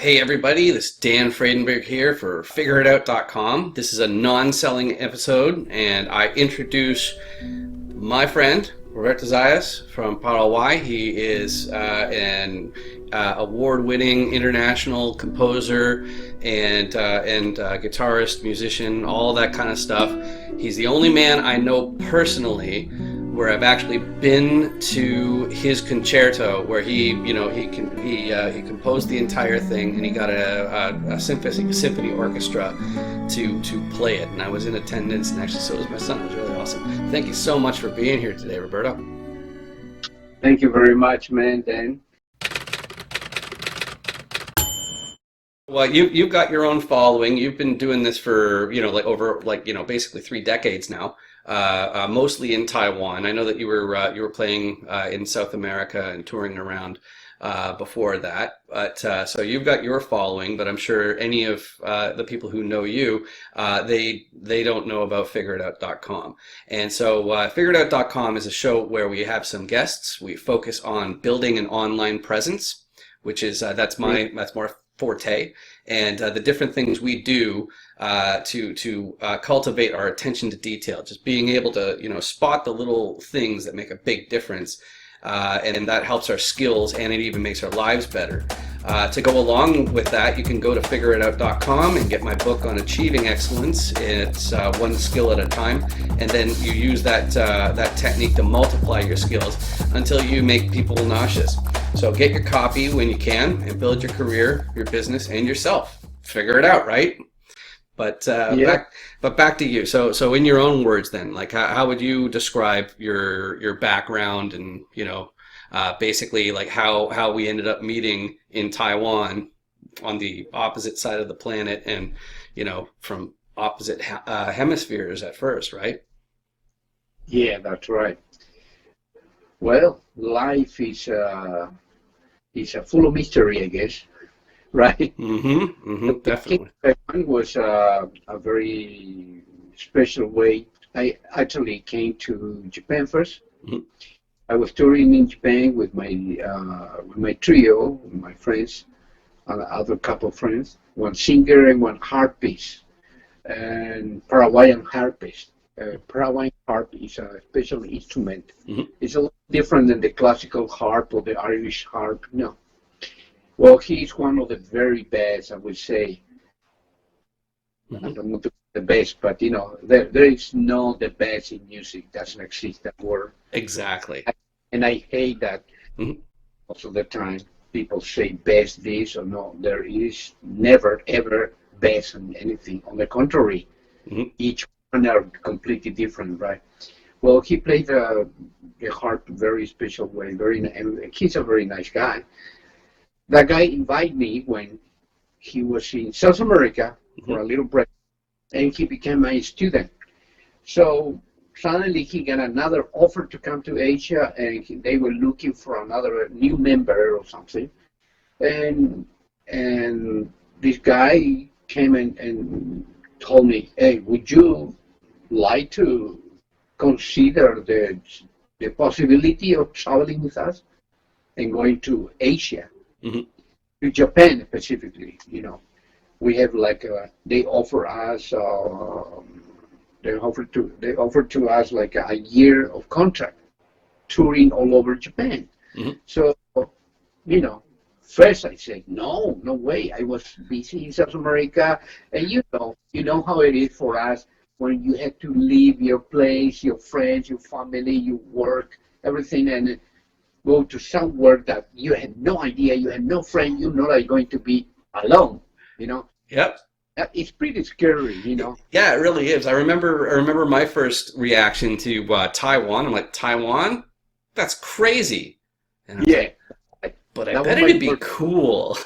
Hey everybody, this is Dan Fradenburgh here for FIGGERRIDOUT.com. This is a non-selling episode, and I introduce my friend Roberto Zayas from Paraguay. He is an award-winning international composer and guitarist, musician, all that kind of stuff. He's the only man I know personally where I've actually been to his concerto, where he composed the entire thing, and he got a symphony orchestra to play it, and I was in attendance, and actually so was my son. It was really awesome. Thank you so much for being here today, Roberto. Thank you very much, man, Dan. Well, you've got your own following. You've been doing this for basically 3 decades now. Mostly in Taiwan. I know that you were playing in South America and touring around before that. But so you've got your following, but I'm sure any of the people who know you, they don't know about FIGGERRIDOUT.com. And so FIGGERRIDOUT.com is a show where we have some guests. We focus on building an online presence, which is that's more forte, and the different things we do to cultivate our attention to detail, just being able to spot the little things that make a big difference, and that helps our skills, and it even makes our lives better. To go along with that, you can go to FIGGERRIDOUT.com and get my book on achieving excellence. It's one skill at a time, and then you use that technique to multiply your skills until you make people nauseous. So get your copy when you can and build your career, your business, and yourself. Figure it out, right? But back to you. So in your own words, then, like how would you describe your background and basically like how we ended up meeting in Taiwan on the opposite side of the planet, and from opposite hemispheres at first, right? Yeah, that's right. Well, life is full of mystery, I guess, right? Definitely. Taiwan was a very special way. I actually came to Japan first. Mm-hmm. I was touring in Japan with my trio, my friends, other couple of friends, one singer and one harpist, and Paraguayan harpist. Paraguayan harp is a special instrument. Mm-hmm. It's a little different than the classical harp or the Irish harp. No. Well, he's one of the very best, I would say. Mm-hmm. I don't know the best, but there is no the best in music. Doesn't exist that word. Exactly. And I hate that. Mm-hmm. Most of the time people say best this or no. There is never ever best on anything. On the contrary, Mm-hmm. each one are completely different, right? Well, he played the harp very special way. He's a very nice guy. That guy invited me when he was in South America for a little break, and he became my student. So suddenly he got another offer to come to Asia, and they were looking for another new member or something. And this guy came and told me, "Hey, would you like to consider the possibility of traveling with us and going to Asia?" Mm-hmm. To Japan specifically, we have they offer to us like a year of contract, touring all over Japan. Mm-hmm. So, first I said no way. I was busy in South America, and you know how it is for us when you have to leave your place, your friends, your family, your work, everything, and go to somewhere that you had no idea, you had no friend, that you're going to be alone, Yep. It's pretty scary, Yeah, it really is. I remember my first reaction to Taiwan. I'm like, Taiwan? That's crazy. And I was Yeah. like, but I That bet was my it'd be first. cool.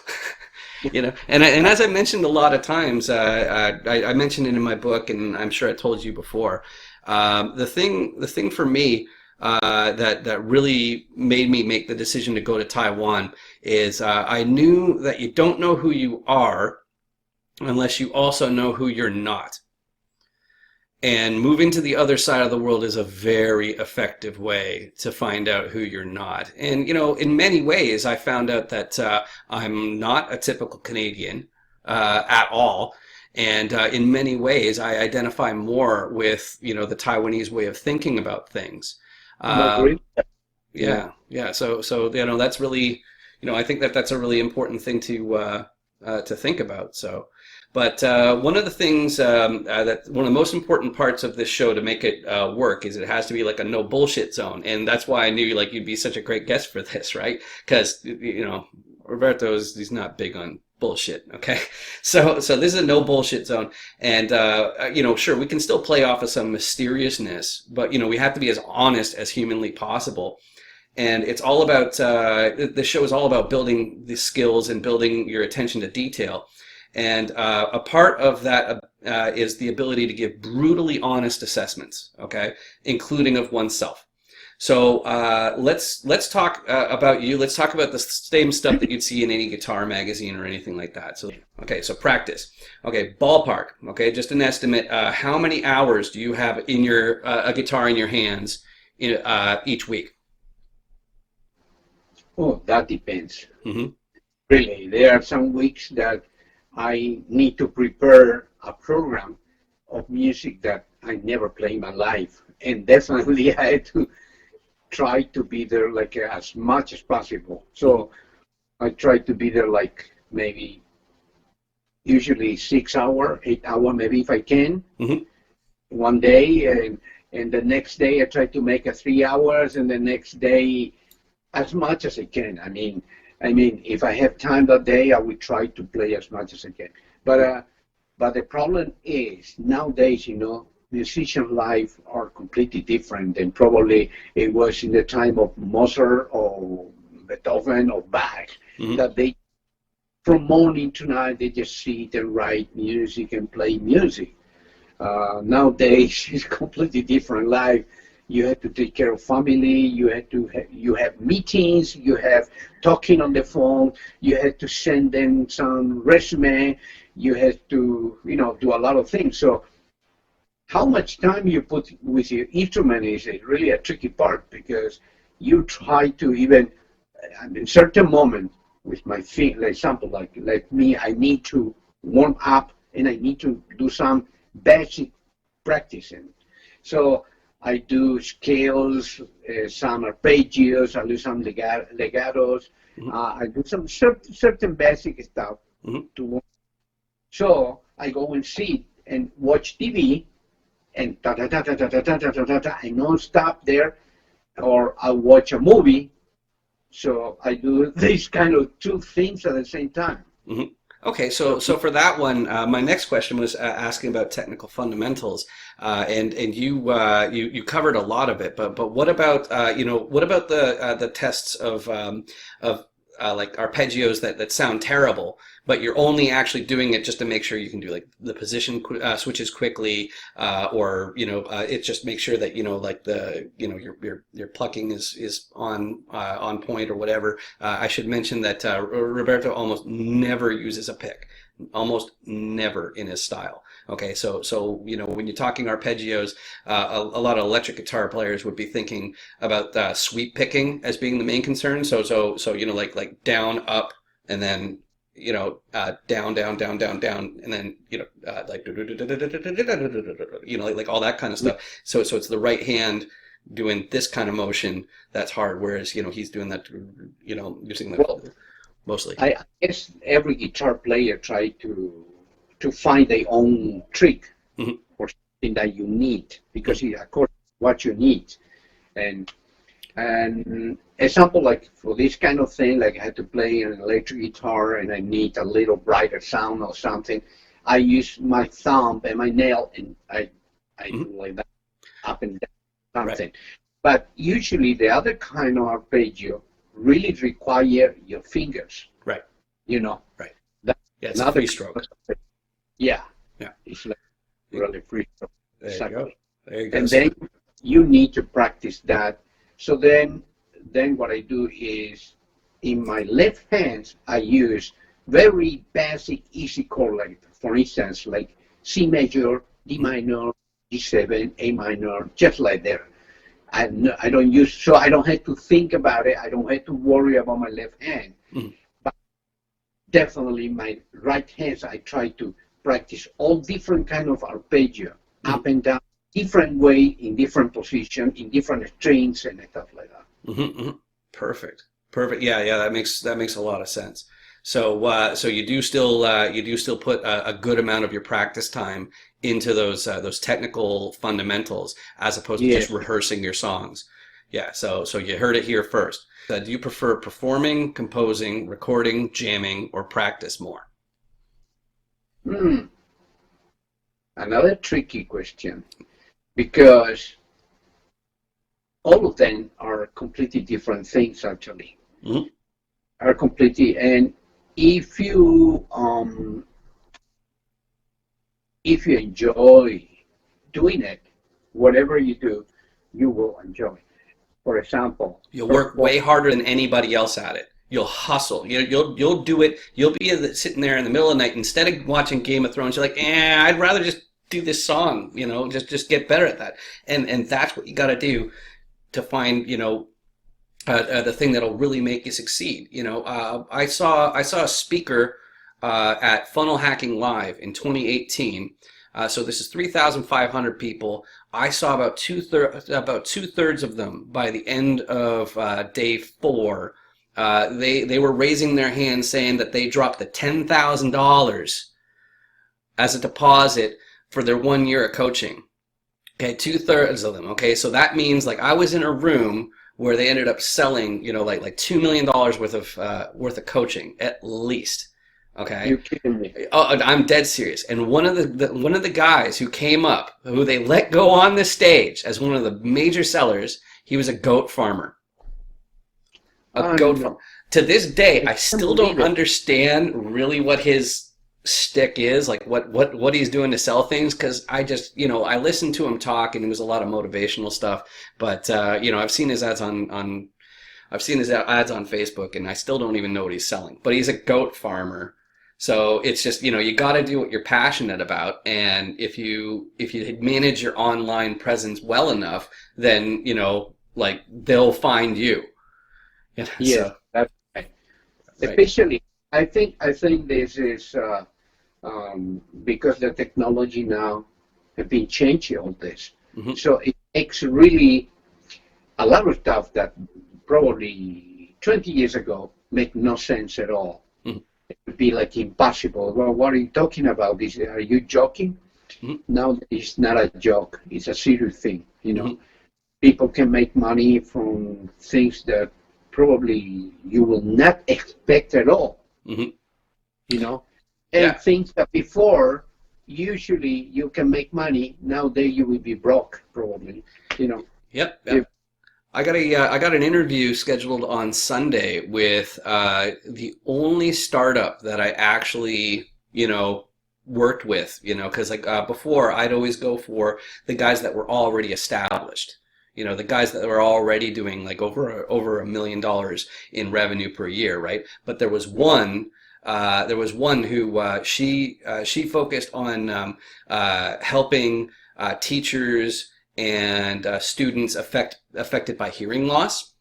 And as I mentioned a lot of times, I mentioned it in my book, and I'm sure I told you before. The thing for me that really made me make the decision to go to Taiwan is I knew that you don't know who you are unless you also know who you're not. And moving to the other side of the world is a very effective way to find out who you're not. And, in many ways, I found out that I'm not a typical Canadian at all. And in many ways, I identify more with, the Taiwanese way of thinking about things. I'm agree. Yeah. Yeah. So that's really, I think that that's a really important thing to think about. So, but one of the things that one of the most important parts of this show to make it work is it has to be like a no bullshit zone, and that's why I knew like you'd be such a great guest for this, right? Because Roberto he's not big on bullshit. Okay, so this is a no bullshit zone, and sure we can still play off of some mysteriousness, but we have to be as honest as humanly possible. And it's all about, the show is all about building the skills and building your attention to detail. And a part of that is the ability to give brutally honest assessments, okay, including of oneself. So let's talk about you. Let's talk about the same stuff that you'd see in any guitar magazine or anything like that. So, okay, so practice. Okay, ballpark. Okay, just an estimate. How many hours do you have in your a guitar in your hands each week? Oh, that depends. Mm-hmm. Really, there are some weeks that I need to prepare a program of music that I never play in my life, and definitely I had to try to be there like as much as possible. So I try to be there like maybe usually 6 hour, 8 hour, maybe if I can, one day, and the next day I try to make 3 hours, and the next day as much as I can. I mean, if I have time that day, I will try to play as much as I can. But the problem is nowadays, musician life are completely different than probably it was in the time of Mozart or Beethoven or Bach. That they, from morning to night, they just sit and write music and play music. Nowadays, it's completely different life. You have to take care of family. You have meetings. You have talking on the phone. You have to send them some resume. You have to, do a lot of things. So, how much time you put with your instrument is really a tricky part, because you try to even, in certain moment with my feet, like example, like me, I need to warm up and I need to do some basic practicing. So I do scales, some arpeggios, I do some legatos, I do some certain basic stuff. So I go and sit and watch TV and I non-stop there, or I watch a movie. So I do these kind of two things at the same time. Okay, so for that one, my next question was asking about technical fundamentals, and you covered a lot of it. But what about what about the tests of like arpeggios that sound terrible, but you're only actually doing it just to make sure you can do like the position switches quickly, or it just makes sure that like the your plucking is on point or whatever. I should mention that Roberto almost never uses a pick, almost never in his style. Okay, so when you're talking arpeggios, a lot of electric guitar players would be thinking about sweep picking as being the main concern. So like down, up, and then down, down, down, down, down, and then like like all that kind of stuff. So it's the right hand doing this kind of motion that's hard, whereas he's doing that using the mostly. I guess every guitar player try to find their own trick or something that you need, because it according to what you need. And example, like for this kind of thing, like I had to play an electric guitar and I need a little brighter sound or something, I use my thumb and my nail and I do like that, up and down, something. Right. But usually the other kind of arpeggio really require your fingers. Right. Right. It's a free stroke. Yeah. It's like really free stroke. There you go. There you go. And then you need to practice that. So then what I do is, in my left hand, I use very basic, easy chord, like for instance, like C major, D minor, G7, A minor, just like that. I don't use, so I don't have to think about it. I don't have to worry about my left hand. Mhm. But definitely my right hand, I try to practice all different kind of arpeggio, up and down, different way, in different position, in different strings and stuff like that. Perfect. Perfect. Yeah, yeah, that makes a lot of sense. So, so you do still put a good amount of your practice time into those technical fundamentals as opposed to Yeah. just rehearsing your songs. Yeah. So you heard it here first. Do you prefer performing, composing, recording, jamming, or practice more? Hmm. Another tricky question because all of them are completely different things actually. Hmm. Are completely, and if you enjoy doing it, whatever you do, you will enjoy. For example, You'll work way harder than anybody else at it. You'll hustle. You'll do it. You'll be sitting there in the middle of the night instead of watching Game of Thrones. You're like, I'd rather just do this song. Just get better at that. And that's what you got to do to find the thing that'll really make you succeed. I saw a speaker at Funnel Hacking Live in 2018. So this is 3,500 people. I saw about two-thirds of them by the end of day 4. They were raising their hands saying that they dropped the $10,000 as a deposit for their 1 year of coaching. Okay, two-thirds of them. Okay, so that means like I was in a room where they ended up selling, like $2 million worth of coaching at least. Okay. you're kidding me. Oh, I'm dead serious. And one of the guys who came up, who they let go on the stage as one of the major sellers, he was a goat farmer. A goat farmer. No, To this day, I I can't still believe don't it. understand really what his stick is, like what he's doing to sell things, because I just, I listened to him talk and it was a lot of motivational stuff. But I've seen his ads on I've seen his ads on Facebook, and I still don't even know what he's selling. But he's a goat farmer. So it's just, you got to do what you're passionate about. And if you manage your online presence well enough, then, like they'll find you. Yes, So, that's right. right. Especially, I think this is because the technology now have been changing all this. Hmm. So it makes really a lot of stuff that probably 20 years ago make no sense at all. Hmm. It would be like impossible. Well, what are you talking about? Are you joking? Hmm. Now it's not a joke. It's a serious thing. Hmm. People can make money from things that probably you will not expect at all. Hmm. You know, and Yeah. things that before usually you can make money. Nowadays you will be broke probably. You know, Yep. if, Yep. I got an interview scheduled on Sunday with the only startup that I actually worked with. Because like before I'd always go for the guys that were already established. The guys that were already doing like over $1 million in revenue per year, right? But there was one. There was one who she focused on helping teachers and students affected by hearing loss.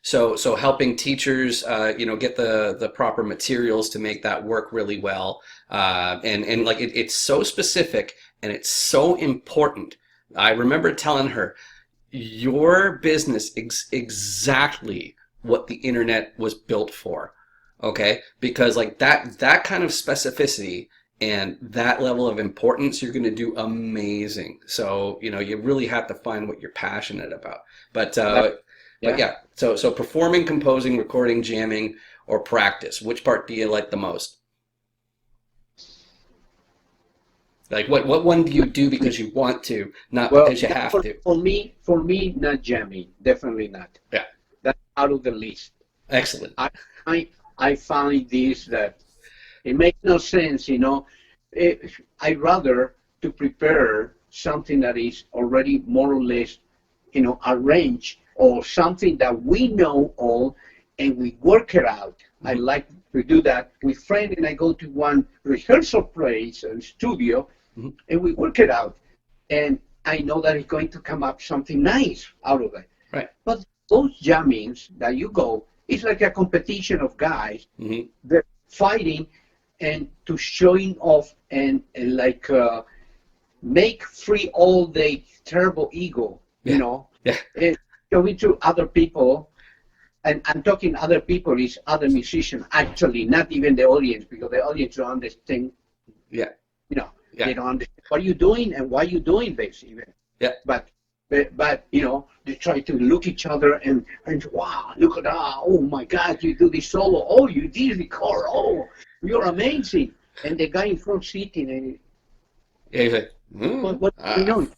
So helping teachers, get the proper materials to make that work really well, and like it's so specific and it's so important. I remember telling her, your business exactly what the internet was built for. Okay, because like that kind of specificity and that level of importance, you're going to do amazing. So, you really have to find what you're passionate about. But uh, but yeah. yeah, so performing, composing, recording, jamming, or practice, which part do you like the most? Like what one do you do because you want to, not Well, because you have to? for me, not jamming, definitely not. Yeah, That's out of the list. excellent. I I, I find this that it makes no sense. I rather to prepare something that is already more or less, arranged, or something that we know all, and we work it out. I Hmm. like to do that with friends, and I go to one rehearsal place, a studio, Hmm. and we work it out. and I know that it's going to come up something nice out of it. Right. But those jammings that you go, it's like a competition of guys. Mm-hmm. They're fighting and to showing off and like make free all the terrible ego, Yeah. you know, Yeah. and showing to other people. And I'm talking other people is other musicians, actually, not even the audience, because the audience don't understand. Yeah. You know, Yeah. they don't understand what you're doing and why you're doing this even. Yeah. But you know, they try to look each other and wow, look at that, oh my God, you do this solo, oh, you did the chord, oh, you're amazing. And the guy in front sitting and Yeah, he's like, what you know?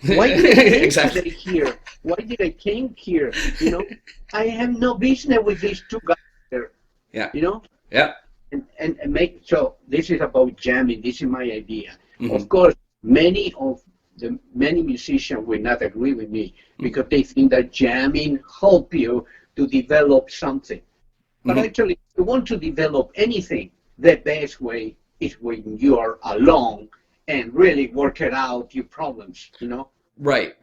Why did I came exactly. today here? Why did I came here? You know, I have no business with these two guys there. Yeah. You know? Yeah. And make so this is about jamming. This is my idea. Mm-hmm. Of course, many musicians will not agree with me because they think that jamming help you to develop something. But Mm-hmm. actually, if you want to develop anything, the best way is when you are alone and really work it out your problems. You know. Right.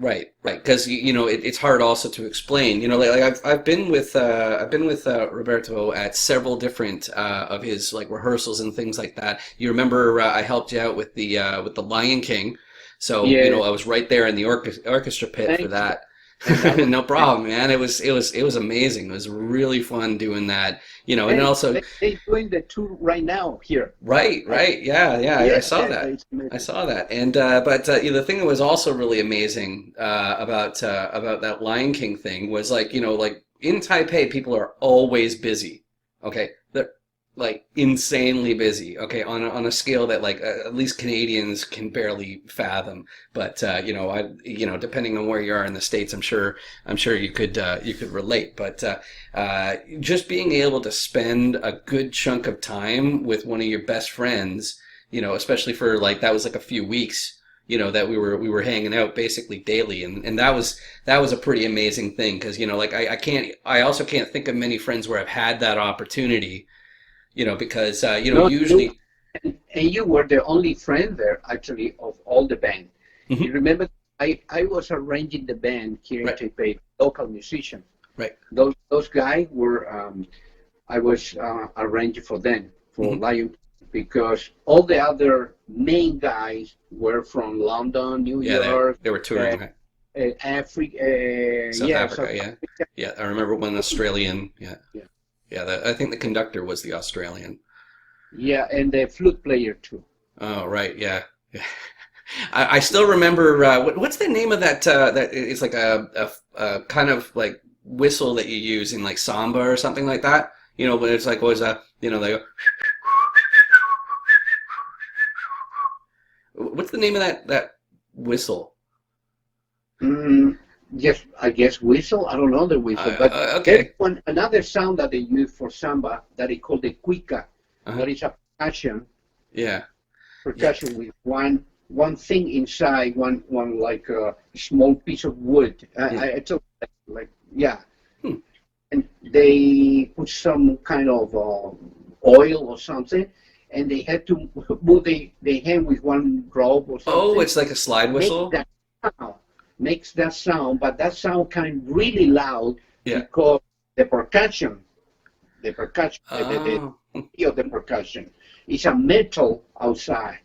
Because you know it's hard also to explain. You know, like I've been with Roberto at several different of his like rehearsals and things like that. You remember I helped you out with the Lion King, so you know I was right there in the orchestra pit for that. No problem, man. It was amazing. It was really fun doing that. You know, and also they're doing the two right now here. Right. Yeah. I saw that. It's amazing. I saw that. And but you know, the thing that was also really amazing about that Lion King thing was like, you know, like in Taipei, people are always busy. Okay, they're like insanely busy. Okay, on a scale that like at least Canadians can barely fathom. But you know, depending on where you are in the States, I'm sure you could relate. But just being able to spend a good chunk of time with one of your best friends, you know, especially for like that was like a few weeks, you know, that we were hanging out basically daily, and that was a pretty amazing thing because you know, like I also can't think of many friends where I've had that opportunity, you know, because you know, usually. And you were the only friend there, actually, of all the band. Mm-hmm. You remember, I was arranging the band here in Right. Taipei, local musicians. Right. Those guys were, I was arranging for them, for Mm-hmm. Lion, because all the other main guys were from London, New Yeah, York, they were touring, right? Africa, South Africa, South yeah. Africa. Yeah, I remember one Australian. Yeah. Yeah. I think the conductor was the Australian. Yeah, and the flute player too. Oh, right. Yeah. I still remember what's the name of that that it's like a kind of like whistle that you use in like Samba or something like that. You know, when it's like was you know, they go. What's the name of that whistle? Yes, I guess whistle. I don't know the whistle, but okay. there's another sound that they use for samba that they call the cuica. Uh-huh. That is a Yeah. percussion with one thing inside, one like a small piece of wood. I took like yeah, and they put some kind of oil or something, and they had to move the hand with one rope or something. Oh, it's like a slide whistle. Makes that sound, but that sound kind of really loud because the percussion, the percussion is a metal outside.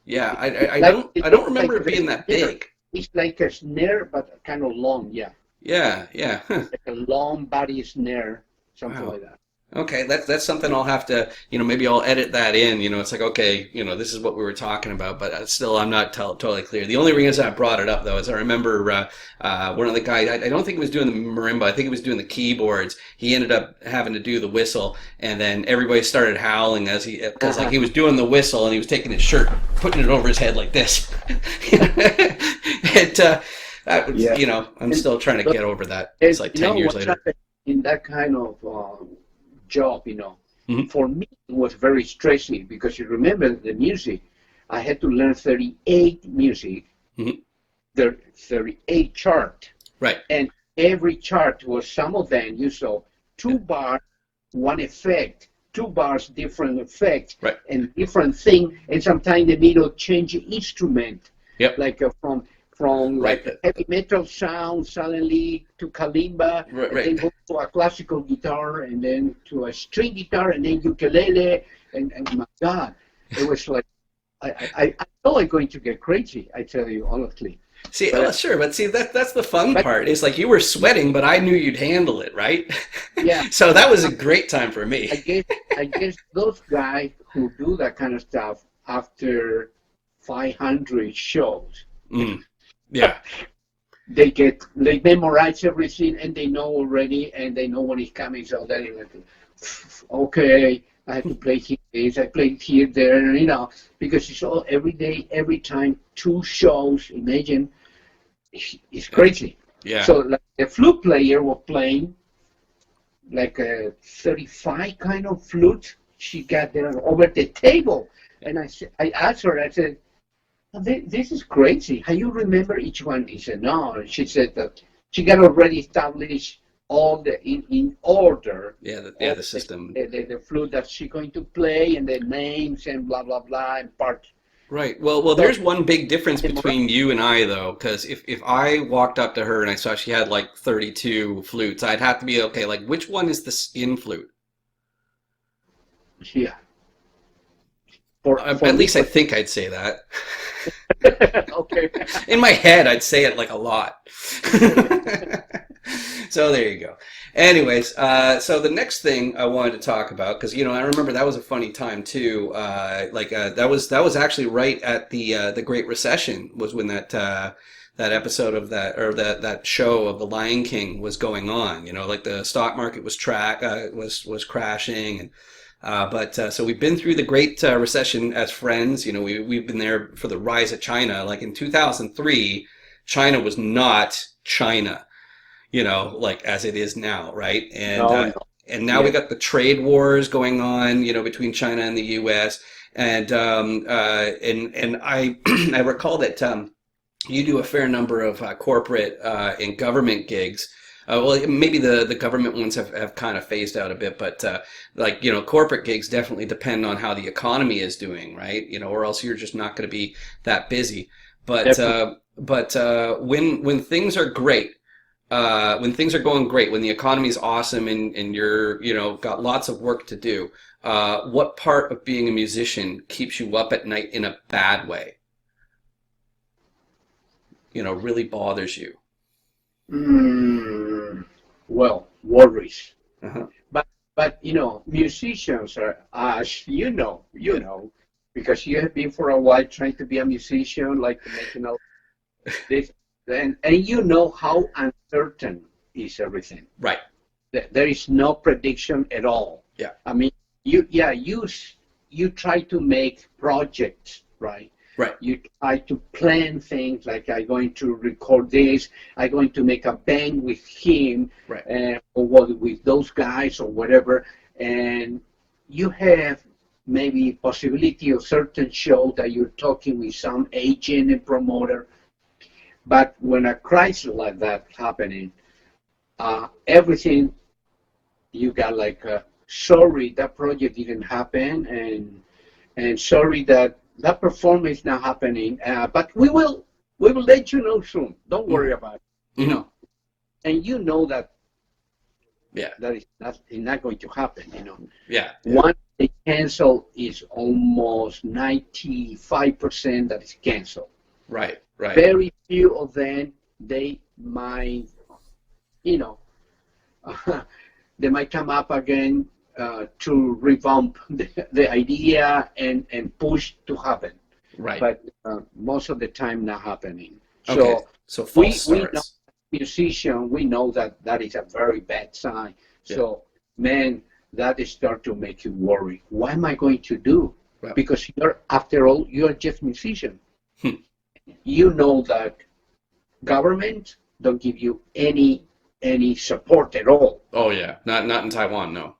Yeah, I don't remember it being that big. It's like a snare, but kind of long, yeah. Yeah. Like a long body snare, something Wow. like that. Okay, that's something I'll have to, you know, maybe I'll edit that in. You know, it's like, okay, you know, this is what we were talking about, but still, I'm not totally clear. The only reason I brought it up, though, is I remember one of the guys, I don't think he was doing the marimba, I think he was doing the keyboards. He ended up having to do the whistle, and then everybody started howling because like he was doing the whistle, and he was taking his shirt, putting it over his head like this. You know, I'm still trying to get over that. It's like 10 years later. In that kind of job, you know, Mm-hmm. for me it was very stressing because you remember the music. I had to learn 38 music, Mm-hmm. the 38 chart, Right. and every chart was some of them. You saw 2 bars, one effect, 2 bars, different effect, Right. and different thing, and sometimes the middle change instrument. Yep. Like from from Right. like a heavy metal sound suddenly to kalimba, Right. and then Right. go to a classical guitar, and then to a string guitar, and then ukulele, and my God, it was like I thought I'm going to get crazy. I tell you honestly, See, but oh, sure, but see that's the fun but part. Is like you were sweating, but I knew you'd handle it, right? yeah, So that was a great time for me. I guess I guess those guys who do that kind of stuff after 500 shows, Mm. Yeah. they memorize everything and they know already and they know when it's coming. So then you have to, okay, I have to play here this, I play here there, because it's all every day, every time, 2 shows. Imagine, it's Yeah. crazy. Yeah. So like the flute player was playing like a 35 kind of flute. She got there over the table, and I asked her, I said, this is crazy. How you remember each one? He said, no. She said that she got already established all the in order, Yeah. all The system. the flute that she's going to play and the names and blah blah blah and parts. Right. Well, So there's one big difference between you and I, though, because if I walked up to her and I saw she had like 32 flutes, I'd have to be okay. Like, which one is the skin flute? yeah, for At me, least I think I'd say that. okay. In my head, I'd say it like a lot. So there you go. Anyways, so the next thing I wanted to talk about, because I remember that was a funny time too. That was actually right at the Great Recession was when that episode of that or that show of The Lion King was going on. Like the stock market was crashing and. So we've been through the Great Recession as friends. We've been there for the rise of China. Like in 2003, China was not China, like as it is now, right? No, no. And now we Yeah. got the trade wars going on, between China and the U.S. And I I recall that you do a fair number of corporate and government gigs. Well, maybe the government ones have kind of phased out a bit, but corporate gigs definitely depend on how the economy is doing, right? Or else you're just not going to be that busy. But Definitely. when things are great, when things are going great, when the economy is awesome and you're got lots of work to do, what part of being a musician keeps you up at night in a bad way? Really bothers you. Well, worries. Uh-huh. But musicians are, as because you have been for a while trying to be a musician, like making all this, and you know how uncertain is everything. Right. There is no prediction at all. Yeah. I mean, you try to make projects, right? Right. You try to plan things like I'm going to record this, I'm going to make a band with him, Right. or what with those guys or whatever, and you have maybe possibility of certain show that you're talking with some agent and promoter, but when a crisis like that happening, everything you got like, sorry that project didn't happen, and sorry that performance is not happening, but we will let you know soon. Don't worry about it. Mm-hmm. And you know that Yeah. that is not going to happen. Yeah. Once they cancel, is almost 95% that is canceled. Right. Right. Very few of them they might, they might come up again to revamp the idea and push to happen. Right. But most of the time not happening. Okay. So false we know, starts. musician, we know that is a very bad sign. Yeah. So man, that is start to make you worry. What am I going to do? Well. Because after all, you're just musician. Hmm. You know that government don't give you any support at all. Oh yeah. Not in Taiwan, no.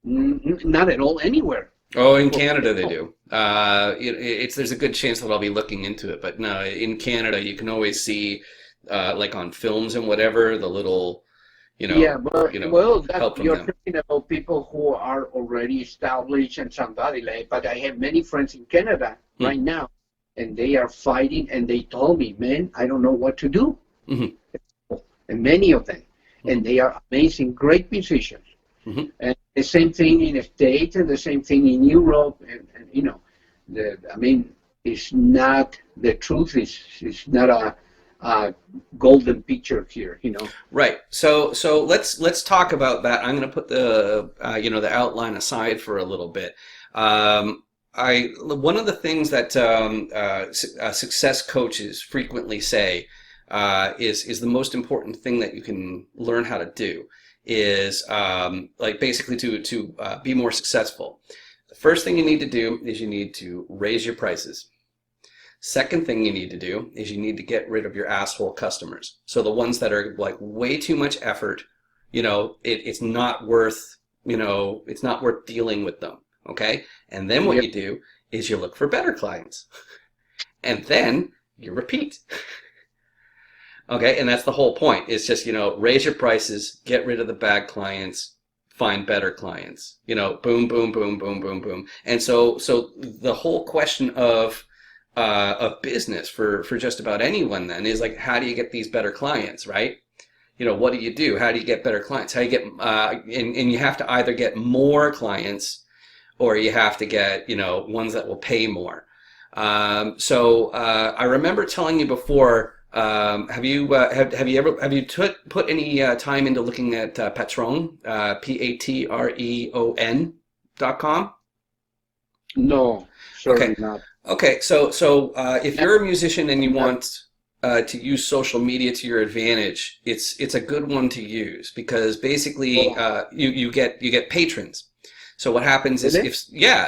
Not at all anywhere. Oh, in Canada they do. There's a good chance that I'll be looking into it, but no, in Canada you can always see, like on films and whatever, the little, Yeah, but help from you're them. talking about people who are already established and somebody like. But I have many friends in Canada right now, and they are fighting, and they told me, man, I don't know what to do. Hmm. And many of them, and they are amazing, great musicians. Hmm. And the same thing in the States, and the same thing in Europe, and I mean, it's not the truth. Is not a golden picture here. Right. So let's talk about that. I'm going to put the the outline aside for a little bit. One of the things that success coaches frequently say is the most important thing that you can learn how to do is like basically to be more successful. The first thing you need to do is you need to raise your prices. Second thing you need to do is you need to get rid of your asshole customers. So the ones that are like way too much effort, it's not worth, it's not worth dealing with them. Okay. And then what you do is you look for better clients and then you repeat. Okay. And that's the whole point. It's just, raise your prices, get rid of the bad clients, find better clients, boom, boom, boom, boom, boom, boom. And so the whole question of business for just about anyone then is like, how do you get these better clients, right? What do you do? How do you get better clients? How do you get, and you have to either get more clients or you have to get, ones that will pay more. So I remember telling you before, have you put any time into looking at Patreon, Patreon.com? No, certainly not. Okay, so if you're a musician and you want to use social media to your advantage, it's a good one to use because basically you get patrons. So what happens is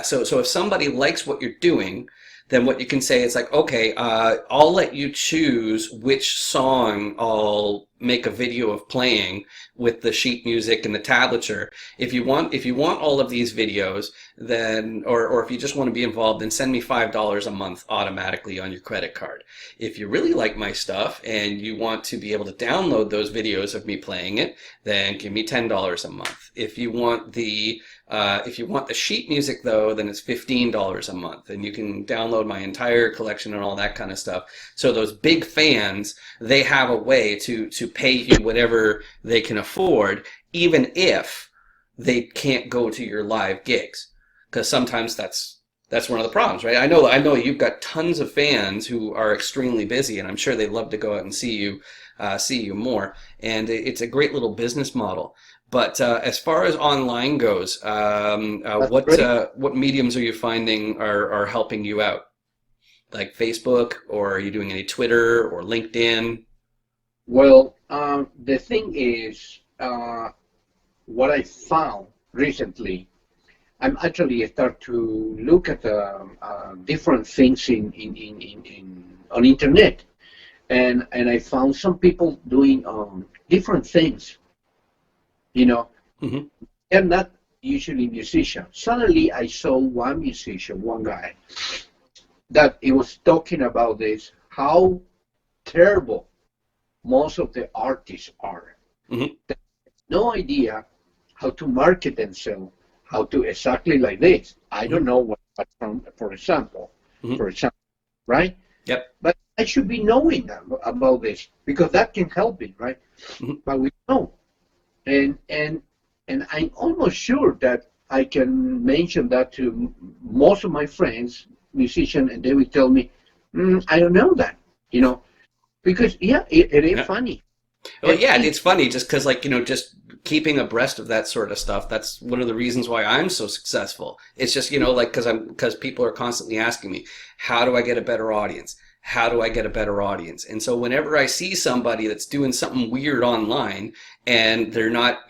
so if somebody likes what you're doing, then what you can say is like, okay, I'll let you choose which song I'll make a video of playing with the sheet music and the tablature. If you want all of these videos, then or if you just want to be involved, then send me $5 a month automatically on your credit card. If you really like my stuff and you want to be able to download those videos of me playing it, then give me $10 a month. If you want the sheet music though, then it's $15 a month, and you can download my entire collection and all that kind of stuff. So those big fans, they have a way to pay you whatever they can afford, even if they can't go to your live gigs, because sometimes that's one of the problems, right? I know you've got tons of fans who are extremely busy, and I'm sure they'd love to go out and see you more, and it's a great little business model. But as far as online goes, what mediums are you finding are helping you out? Like Facebook, or are you doing any Twitter or LinkedIn? Well, the thing is, what I found recently, I'm actually start to look at different things on internet, and I found some people doing different things. Mm-hmm. They're not usually musicians. Suddenly, I saw one guy, that he was talking about this, how terrible most of the artists are. Mm-hmm. They have no idea how to market themselves, how to exactly like this. I don't know what from, for example, right? Yep. But I should be knowing about this because that can help it, right? Mm-hmm. But we don't. And I'm almost sure that I can mention that to most of my friends, musicians, and they will tell me, I don't know that, because it is funny. Well, yeah, it's funny just because, just keeping abreast of that sort of stuff. That's one of the reasons why I'm so successful. It's just, because people are constantly asking me, how do I get a better audience? How do I get a better audience? And so whenever I see somebody that's doing something weird online and they're not,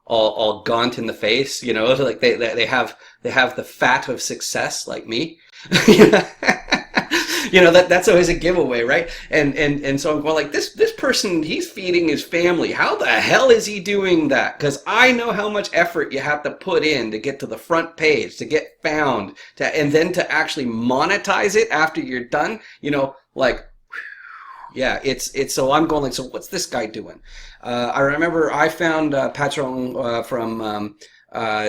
all gaunt in the face, like they have the fat of success like me. That's always a giveaway, right? And so I'm going like, this person, he's feeding his family. How the hell is he doing that? Because I know how much effort you have to put in to get to the front page, to get found, and then to actually monetize it after you're done. Yeah, it's so I'm going like, so what's this guy doing? I remember I found Patron from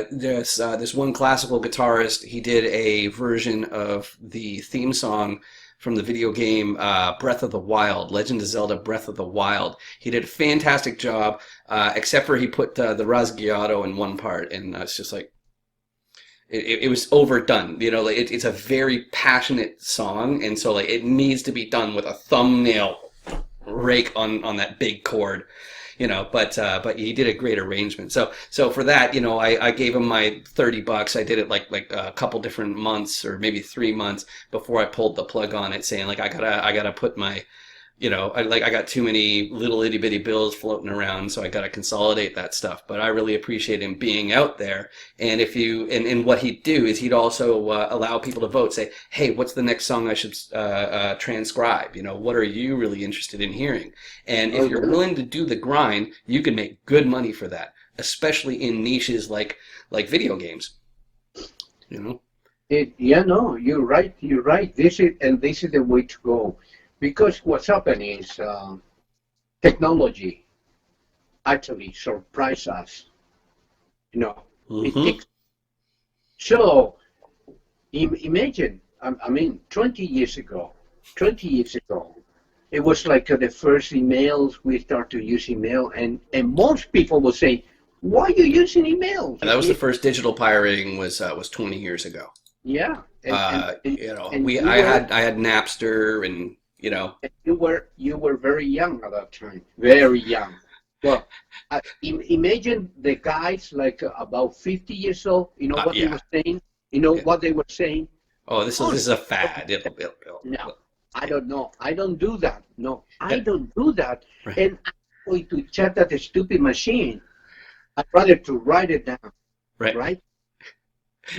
This one classical guitarist. He did a version of the theme song from the video game Breath of the Wild, Legend of Zelda: Breath of the Wild. He did a fantastic job, except for he put the rasguiado in one part, and it's just like it was overdone. You know, like it's a very passionate song, and so like it needs to be done with a thumbnail rake on that big chord. You know, but he did a great arrangement. So for that, you know, I gave him my $30. I did it like a couple different months, or maybe 3 months before I pulled the plug on it, saying like I gotta put my, you know, I got too many little itty bitty bills floating around, so I gotta consolidate that stuff. But I really appreciate him being out there. And if you and what he'd do is he'd also allow people to vote, say, hey, what's the next song I should transcribe? You know, what are you really interested in hearing? And if you're willing to do the grind, you can make good money for that, especially in niches like video games. You know. Yeah, no, you're right. You're right. This is the way to go. Because what's happening is technology actually surprised us. You know, it takes. So imagine, I mean, 20 years ago, it was like the first emails. We started to use email, and most people will say, "Why are you using email?" And that was the first digital pirating was 20 years ago. Yeah, you know, I had Napster and. You know, you were very young at that time, very young. Well, imagine the guys like about 50 years old. You know what they were saying. You know what they were saying. Oh, this is a fad. No, I don't know. I don't do that. No, I don't do that. Right. And I'm going to chat that stupid machine. I'd rather to write it down. Right.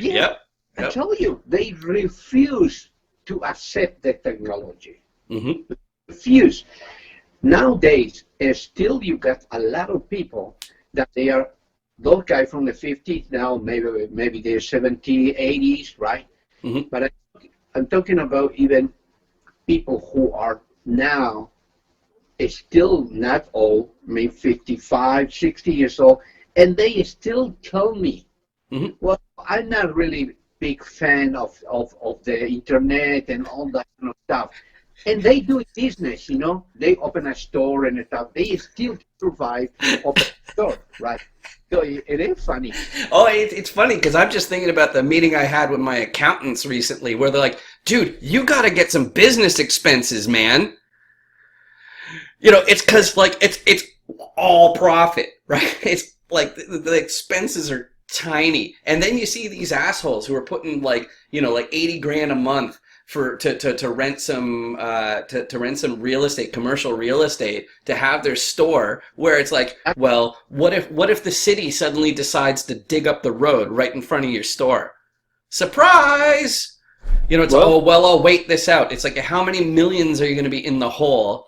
Yeah. Yep. I tell you, they refuse to accept the technology. Refuse. Nowadays, still you got a lot of people that they are those guys from the 50s now, maybe they're 70s, 80s, right? But I'm talking about even people who are now still not old, maybe 55, 60 years old, and they still tell me, well, I'm not really big fan of the internet and all that kind of stuff. And they do business, you know. They open a store and stuff. They still survive open a store, right? So it is funny. Oh, it's funny because I'm just thinking about the meeting I had with my accountants recently, where they're like, "Dude, you got to get some business expenses, man." You know, it's because like it's all profit, right? It's like the expenses are tiny, and then you see these assholes who are putting like 80 grand a month. To rent some real estate, commercial real estate, to have their store, where it's like, well, what if the city suddenly decides to dig up the road right in front of your store? Surprise! You know, it's I'll wait this out. It's like, how many millions are you going to be in the hole?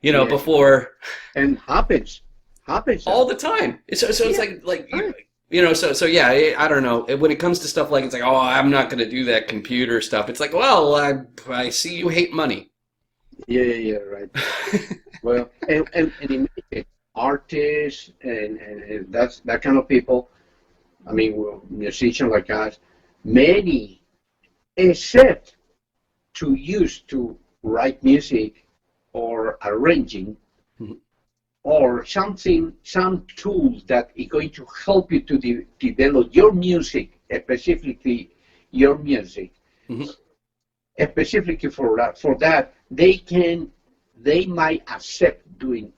You know, before. And happens all the time. So it's like. You know, so yeah, I don't know. When it comes to stuff like, it's like, oh, I'm not going to do that computer stuff. It's like, well, I see you hate money. Yeah, right. Well, and imagine artists and that's that kind of people. I mean, musicians like us, many, except to use to write music or arranging. Or some tools that are going to help you to develop your music, specifically your music. Specifically for that, they might accept doing,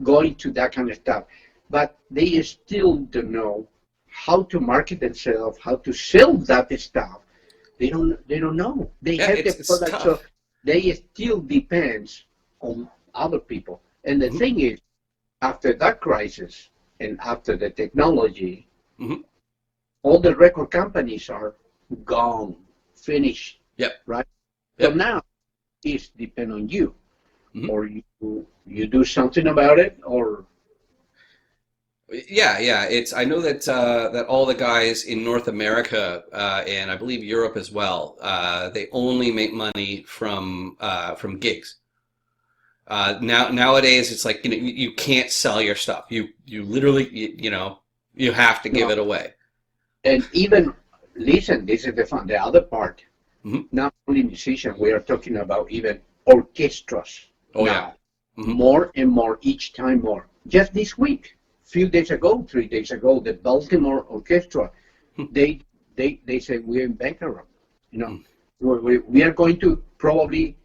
going to that kind of stuff, but they still don't know how to market themselves, how to sell that stuff. They don't know. They have the product, so they still depends on other people. And the thing is, after that crisis and after the technology, all the record companies are gone, finished. Right? So now it's depend on you, or you do something about it, or. Yeah. I know that that all the guys in North America and I believe Europe as well, they only make money from gigs. Nowadays it's like, you can't sell your stuff. You literally, You have to give No, it away. and even listen, this is the fun. The other part, Hmm. not only musicians, we are talking about even orchestras Oh yeah. now, Hmm. more and more each time more. Just this week, few days ago, 3 days ago, the Baltimore Orchestra, they they say we're in bankrupt. You know, we are going to probably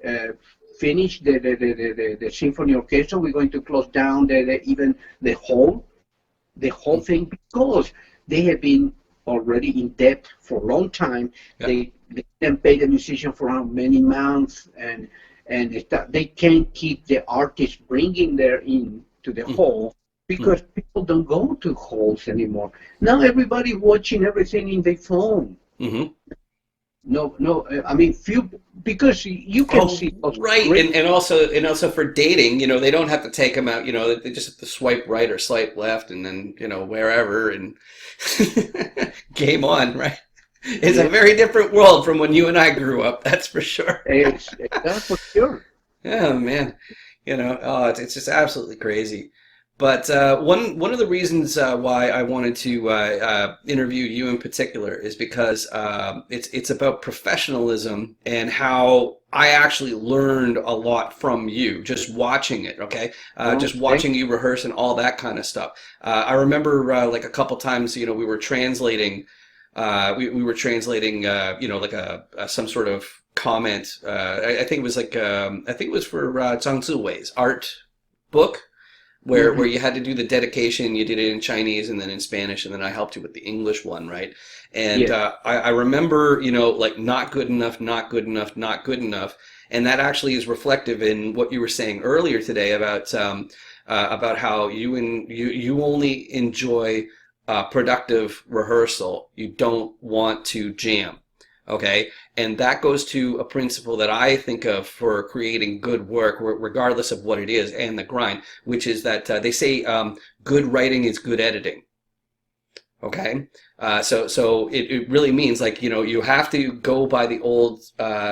uh, finish the symphony orchestra. We're going to close down even the whole thing because they have been already in debt for a long time. Yeah. They can pay the musician for how many months, and they can't keep the artist bringing their in to the hall because people don't go to halls anymore. Now everybody watching everything in their phone. Mm-hmm. No, no, I mean few because you can Oh, see those right. great. And also for dating, they don't have to take them out, they just have to swipe right or swipe left and then, wherever and game on, right? It's a Yeah, very different world from when you and I grew up, that's for sure. that's for sure. Oh man, oh, it's just absolutely crazy. But one of the reasons why I wanted to interview you in particular is because it's about professionalism and how I actually learned a lot from you just watching it. Okay, Oh, just thank watching you rehearse and all that kind of stuff. I remember like a couple times, we were translating. We were translating, like some sort of comment. I think it was like I think it was for Zhang Ziwei's art book where you. you had to do the dedication. You did it in Chinese and then in Spanish, and then I helped you with the English one, right? And Yeah. I remember, like not good enough, not good enough, not good enough, and that actually is reflective in what you were saying earlier today about how you only enjoy productive rehearsal. You don't want to jam. Okay. And that goes to a principle that I think of for creating good work, regardless of what it is and the grind, which is that they say good writing is good editing. Okay. So it really means like, you have to go by the old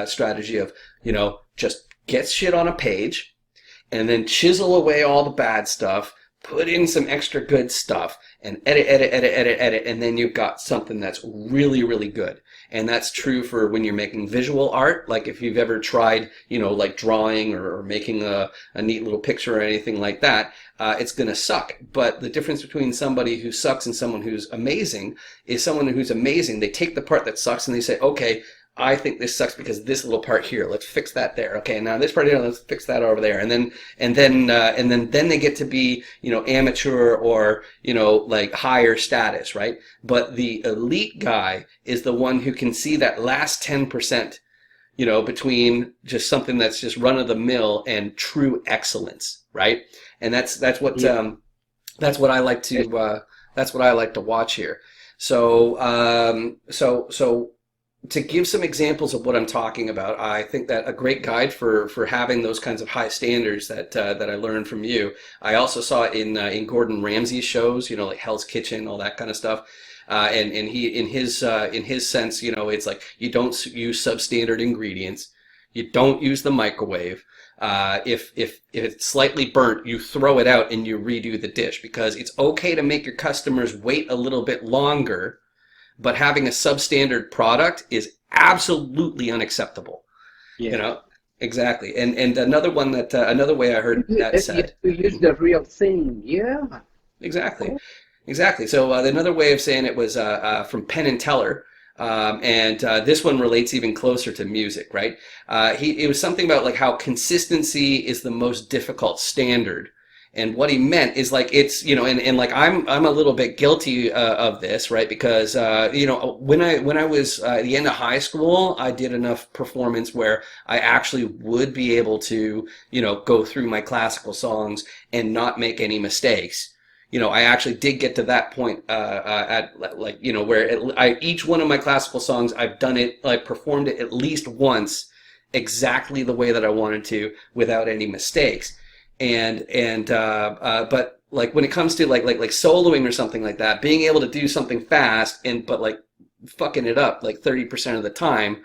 strategy of, just get shit on a page and then chisel away all the bad stuff, put in some extra good stuff, and edit, edit, edit, edit, edit, and then you've got something that's really, really good. And that's true for when you're making visual art. Like if you've ever tried, like drawing or making a neat little picture or anything like that, it's going to suck. But the difference between somebody who sucks and someone who's amazing is someone who's amazing. They take the part that sucks and they say, okay, I think this sucks because this little part here. Let's fix that there. Okay, now this part here. Let's fix that over there. And then they get to be amateur or like higher status, right? But the elite guy is the one who can see that last 10%, between just something that's just run of the mill and true excellence, right? And Yeah. that's what I like to watch here. So to give some examples of what I'm talking about, I think that a great guide for having those kinds of high standards that I learned from you. I also saw it in Gordon Ramsay's shows, like Hell's Kitchen, all that kind of stuff. And he in his sense, it's like you don't use substandard ingredients, you don't use the microwave. If it's slightly burnt, you throw it out and you redo the dish because it's okay to make your customers wait a little bit longer, but having a substandard product is absolutely unacceptable. You Yeah. know, exactly. And another way I heard that You said, use the real thing. Yeah. exactly, Oh, exactly. So another way of saying it was from Penn and Teller. And this one relates even closer to music, right? It was something about like how consistency is the most difficult standard. And what he meant is like it's and like I'm a little bit guilty of this, right? Because when I was at the end of high school, I did enough performance where I actually would be able to go through my classical songs and not make any mistakes. I actually did get to that point at like where each one of my classical songs I've done it, like performed it at least once exactly the way that I wanted to without any mistakes. But like when it comes to like soloing or something like that, being able to do something fast but like fucking it up like 30% of the time,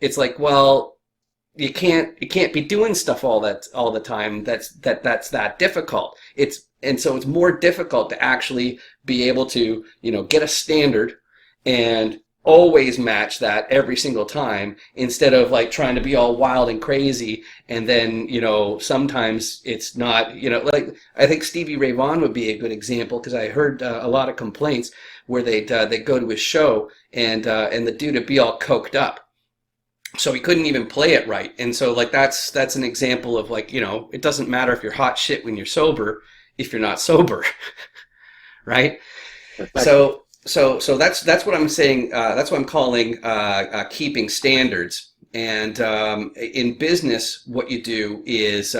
it's like, well, you can't be doing stuff all the time that's that difficult. And so it's more difficult to actually be able to, get a standard and always match that every single time, instead of like trying to be all wild and crazy. And then, sometimes it's not, like I think Stevie Ray Vaughan would be a good example, because I heard a lot of complaints where they'd go to his show and the dude would be all coked up. So he couldn't even play it right. And so like that's an example of like, it doesn't matter if you're hot shit when you're sober, if you're not sober. Right? So that's what I'm saying. That's what I'm calling keeping standards. And in business, what you do is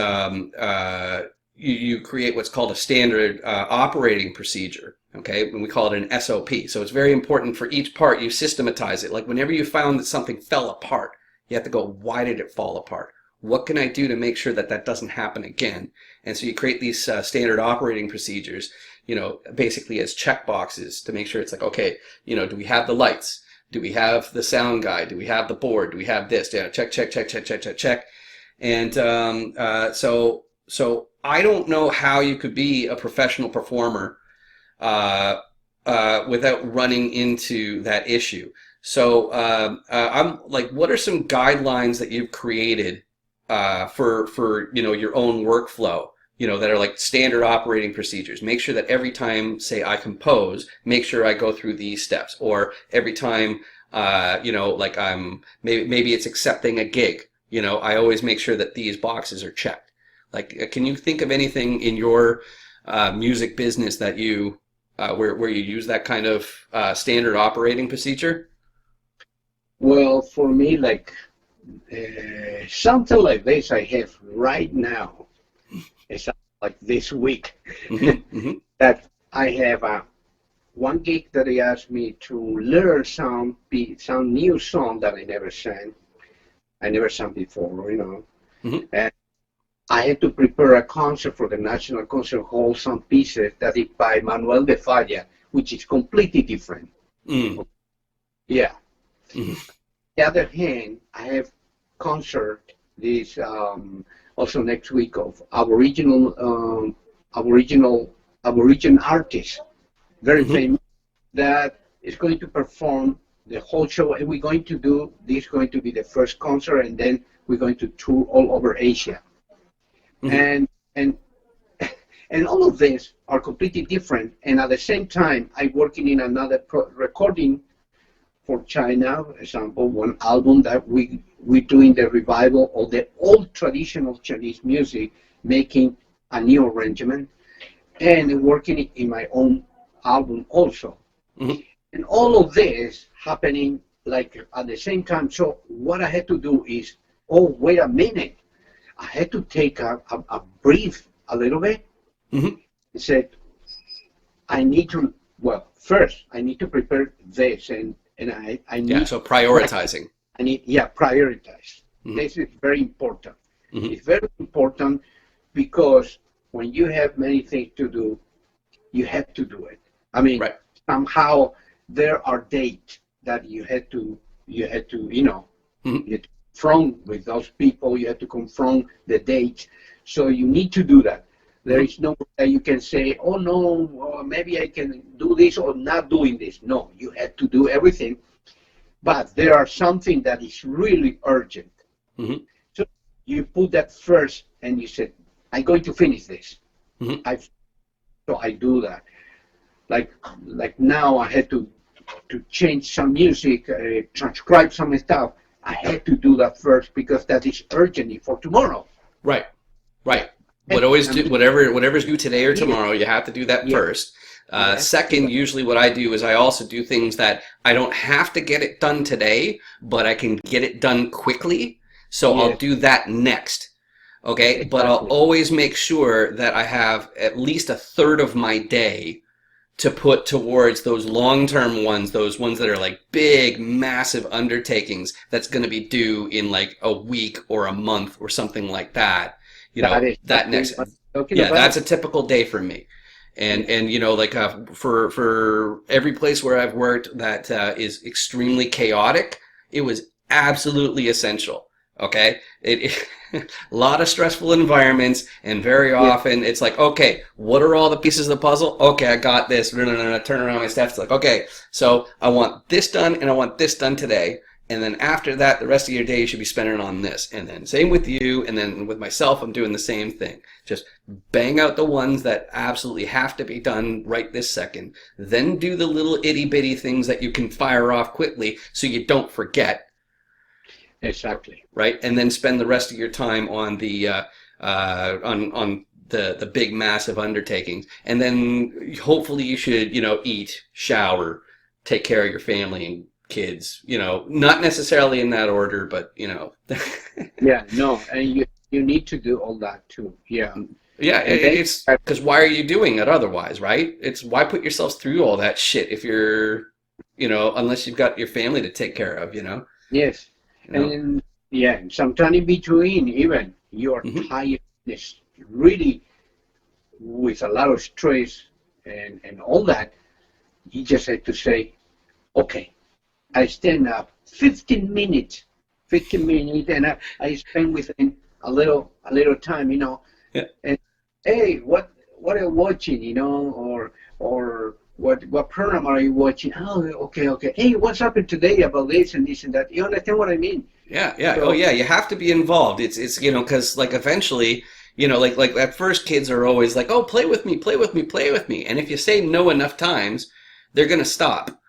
you create what's called a standard operating procedure. Okay, and we call it an SOP. So it's very important for each part you systematize it. Like whenever you found that something fell apart, you have to go, why did it fall apart? What can I do to make sure that that doesn't happen again? And so you create these standard operating procedures, basically as check boxes to make sure it's like, okay, do we have the lights? Do we have the sound guy? Do we have the board? Do we have this? Yeah, check, check, check, check, check, check, check. And so I don't know how you could be a professional performer without running into that issue. So I'm like, what are some guidelines that you've created for your own workflow? That are like standard operating procedures. Make sure that every time, say, I compose, make sure I go through these steps. Or every time, like I'm maybe it's accepting a gig. I always make sure that these boxes are checked. Like, can you think of anything in your music business that you where you use that kind of standard operating procedure? Well, for me, like something like this I have right now. It's like this week that I have one gig that he asked me to learn some new song that I never sang. I never sang before, And I had to prepare a concert for the National Concert Hall, some pieces that is by Manuel de Falla, which is completely different. Yeah. On the other hand, I have concert this also next week of Aboriginal artist, very famous, that is going to perform the whole show. And we're going to do this, going to be the first concert, and then we're going to tour all over Asia. And all of this are completely different. And at the same time, I'm working in another recording for China, for example, one album that we're doing the revival of the old traditional Chinese music, making a new arrangement, and working in my own album also. And all of this happening like at the same time. So what I had to do is, wait a minute, I had to take a breath a little bit. I said, first I need to prepare this, and I need, so prioritizing. I need, prioritize. This is very important. It's very important because when you have many things to do, you have to do it. I mean, somehow there are dates that you had to you had to confront with those people. You have to confront the dates. So you need to do that. There is no way you can say, oh no, maybe I can do this or not doing this. No, you have to do everything. But there are something that is really urgent. So you put that first and you said, I'm going to finish this. So I do that. Like now I had to change some music, transcribe some stuff. I had to do that first because that is urgent for tomorrow. Right. Whatever's due today or tomorrow, you have to do that first. Second, usually what I do is I also do things that I don't have to get it done today, but I can get it done quickly. So I'll do that next. Okay. Exactly. But I'll always make sure that I have at least a third of my day to put towards those long-term ones, those ones that are like big, massive undertakings that's going to be due in like a week or a month or something like that. That's a typical day for me. And for every place where I've worked that is extremely chaotic, it was absolutely essential. Okay, a lot of stressful environments, and very Yeah, often it's like, okay, what are all the pieces of the puzzle? Okay, I got this. No, no, no, no. Turn around my steps. It's like, okay, so I want this done, and I want this done today, and then after that, the rest of your day you should be spending on this, and then same with you, and then with myself, I'm doing the same thing. Just bang out the ones that absolutely have to be done right this second, then do the little itty bitty things that you can fire off quickly, so you don't forget, exactly. right? And then spend the rest of your time on the big massive undertakings. And then hopefully you should, eat, shower, take care of your family and kids, not necessarily in that order, but Yeah, no, and you need to do all that too. Yeah, yeah, and then it's because why are you doing it otherwise, right? It's why put yourselves through all that shit if you're, unless you've got your family to take care of, yes, you know. and yeah, sometime in between, even your Hmm. tiredness, really with a lot of stress and all that, you just have to say, okay, I stand up 15 minutes, and I spend with him a little time, Yeah. and hey, what are you watching, or what program are you watching? Oh, okay, okay. Hey, what's happened today about this and this and that? You understand what I mean? Yeah, yeah. Oh, So yeah. You have to be involved. It's because like eventually, like at first, kids are always like, "Oh, play with me, play with me, play with me." And if you say no enough times, they're gonna stop.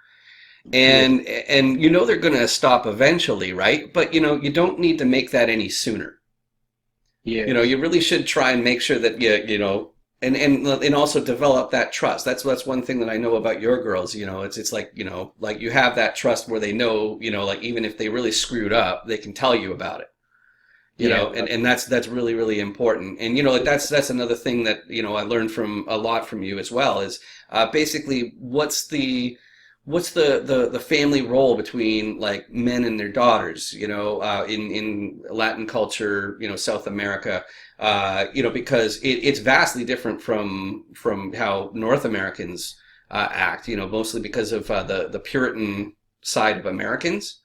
yes, And they're gonna stop eventually, right? But you don't need to make that any sooner. yes, You really should try and make sure that and also develop that trust. That's one thing that I know about your girls. It's like like you have that trust where they know like even if they really screwed up, they can tell you about it. yeah, And that's really really important. And like that's another thing that I learned from a lot from you as well is basically what's the family role between like men and their daughters, in Latin culture, South America, because it's vastly different from how North Americans act, mostly because of the Puritan side of Americans.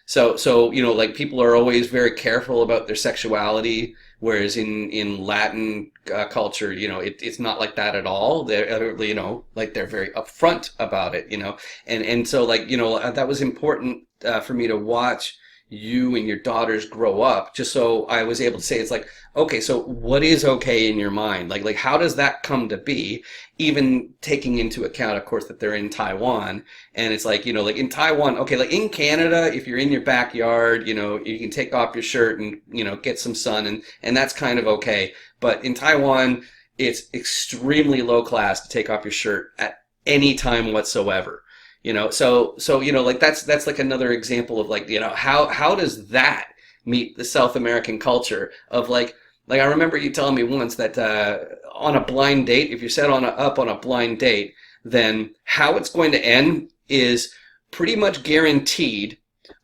So like people are always very careful about their sexuality, whereas in Latin culture, it's not like that at all. They're like they're very upfront about it, and so like that was important for me to watch you and your daughters grow up, just so I was able to say it's like, okay, so what is okay in your mind? Like how does that come to be? Even taking into account, of course, that they're in Taiwan. And it's like, like in Taiwan, okay, like in Canada, if you're in your backyard, you can take off your shirt and, get some sun and that's kind of okay. But in Taiwan, it's extremely low class to take off your shirt at any time whatsoever. So like that's like another example of like, how does that meet the South American culture of like I remember you telling me once that on a blind date, if you're set up on a blind date, then how it's going to end is pretty much guaranteed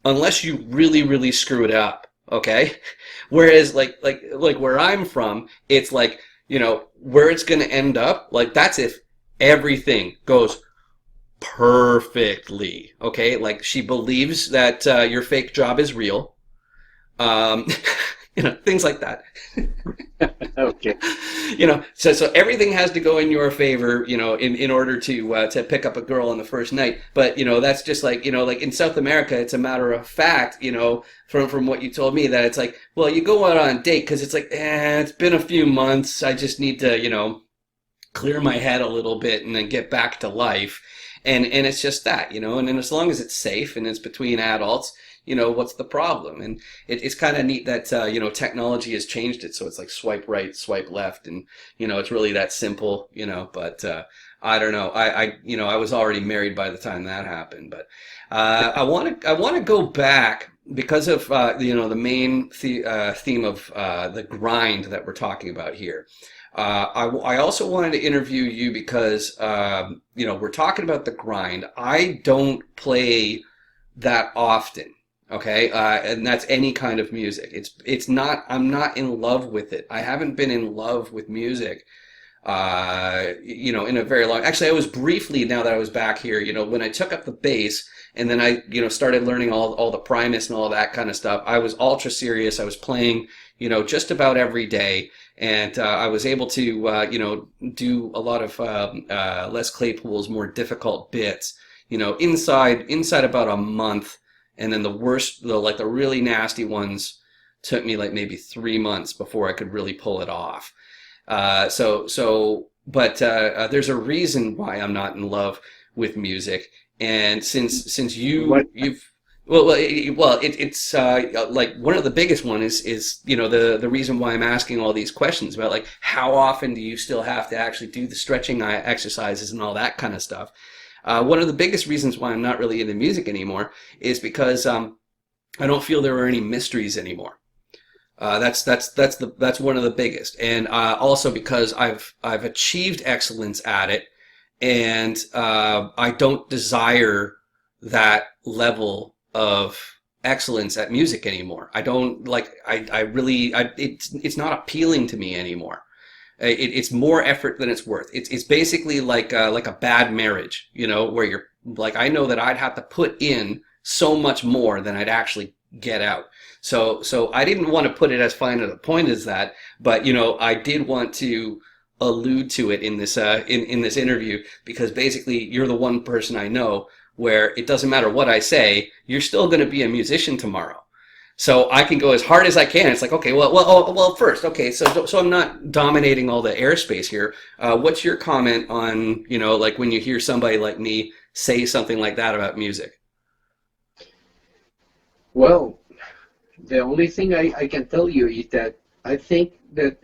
unless you really really screw it up, okay? Whereas like where I'm from, it's like, where it's going to end up, like that's if everything goes perfectly, okay? Like she believes that your fake job is real. Um things like that. okay, So everything has to go in your favor, in order to pick up a girl on the first night. But that's just like like in South America, it's a matter of fact, from what you told me, that it's like, well, you go out on a date because it's like, it's been a few months, I just need to clear my head a little bit and then get back to life. And it's just that, and then as long as it's safe and it's between adults, what's the problem? And it's kind of neat that, technology has changed it. So it's like swipe right, swipe left. And, it's really that simple, but, I don't know. I was already married by the time that happened, but, I want to go back because of, the main theme of, the grind that we're talking about here. I also wanted to interview you because, we're talking about the grind. I don't play that often. Okay, and that's any kind of music. It's not. I'm not in love with it. I haven't been in love with music in a very long. Actually, I was briefly, now that I was back here, when I took up the bass and then I, started learning all the Primus and all that kind of stuff. I was ultra serious. I was playing, just about every day. And I was able to, do a lot of Les Claypool's more difficult bits, inside about a month. And then the really nasty ones took me like maybe 3 months before I could really pull it off. But there's a reason why I'm not in love with music. And since you've it's like one of the biggest one is the reason why I'm asking all these questions about like how often do you still have to actually do the stretching exercises and all that kind of stuff. One of the biggest reasons why I'm not really into music anymore is because I don't feel there are any mysteries anymore. That's one of the biggest, and also because I've achieved excellence at it, and I don't desire that level of excellence at music anymore. I don't like. It's not appealing to me anymore. It's more effort than it's worth. It's basically like a bad marriage, where you're like, I know that I'd have to put in so much more than I'd actually get out. So I didn't want to put it as fine a point as that, but I did want to allude to it in this in this interview, because basically you're the one person I know where it doesn't matter what I say, you're still going to be a musician tomorrow. So I can go as hard as I can. It's like, okay, well, first, okay, so I'm not dominating all the airspace here. What's your comment on, like when you hear somebody like me say something like that about music? Well, the only thing I can tell you is that I think that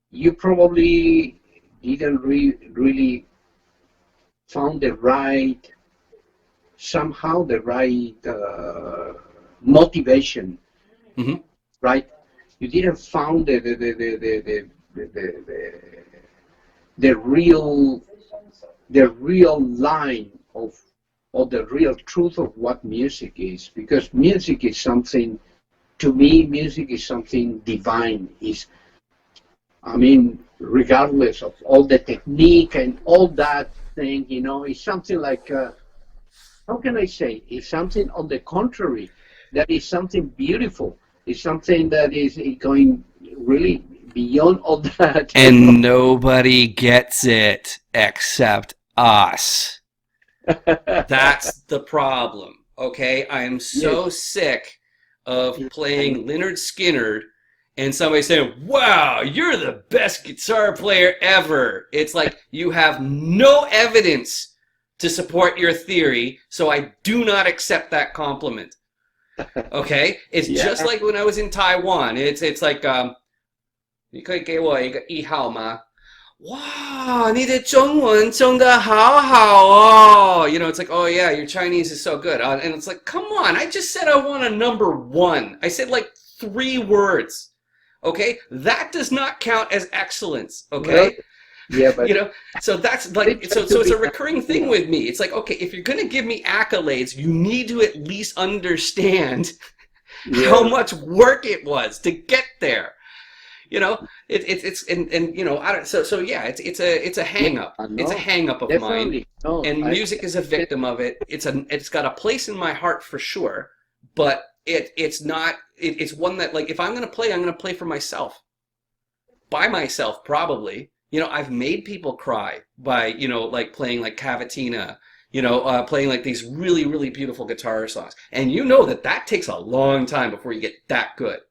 you probably didn't really found the right, somehow the right motivation, Mm-hmm. right? You didn't found the real line of the real truth of what music is, because music is something, to me, music is something divine. Regardless of all the technique and all that thing, it's something like, how can I say? It's something on the contrary, that is something beautiful. It's something that is going really beyond all that. And nobody gets it except us. That's the problem. Okay, I am so Yes. sick of playing Lynyrd Skynyrd and somebody saying, "Wow, you're the best guitar player ever." It's like you have no evidence to support your theory, so I do not accept that compliment. Okay, it's Yeah. just like when I was in Taiwan. It's like 你可以给我一个一号吗？哇，你的中文真的好好哦. It's like, oh yeah, your Chinese is so good. And it's like, come on, I just said I want a number one. I said like 3 words. Okay? That does not count as excellence. Okay? Well, yeah, but So that's like, so it's a recurring thing with me. It's like, okay, if you're going to give me accolades, you need to at least understand how much work it was to get there. It's I don't, so yeah, it's a hang up. no, It's a hang up of mine, definitely. No, and music is a victim of it. It's got a place in my heart for sure, but it's not. It's one that, like, if I'm gonna play, I'm gonna play for myself, by myself probably. I've made people cry by like playing like Cavatina. Playing like these really, really beautiful guitar songs, and that takes a long time before you get that good.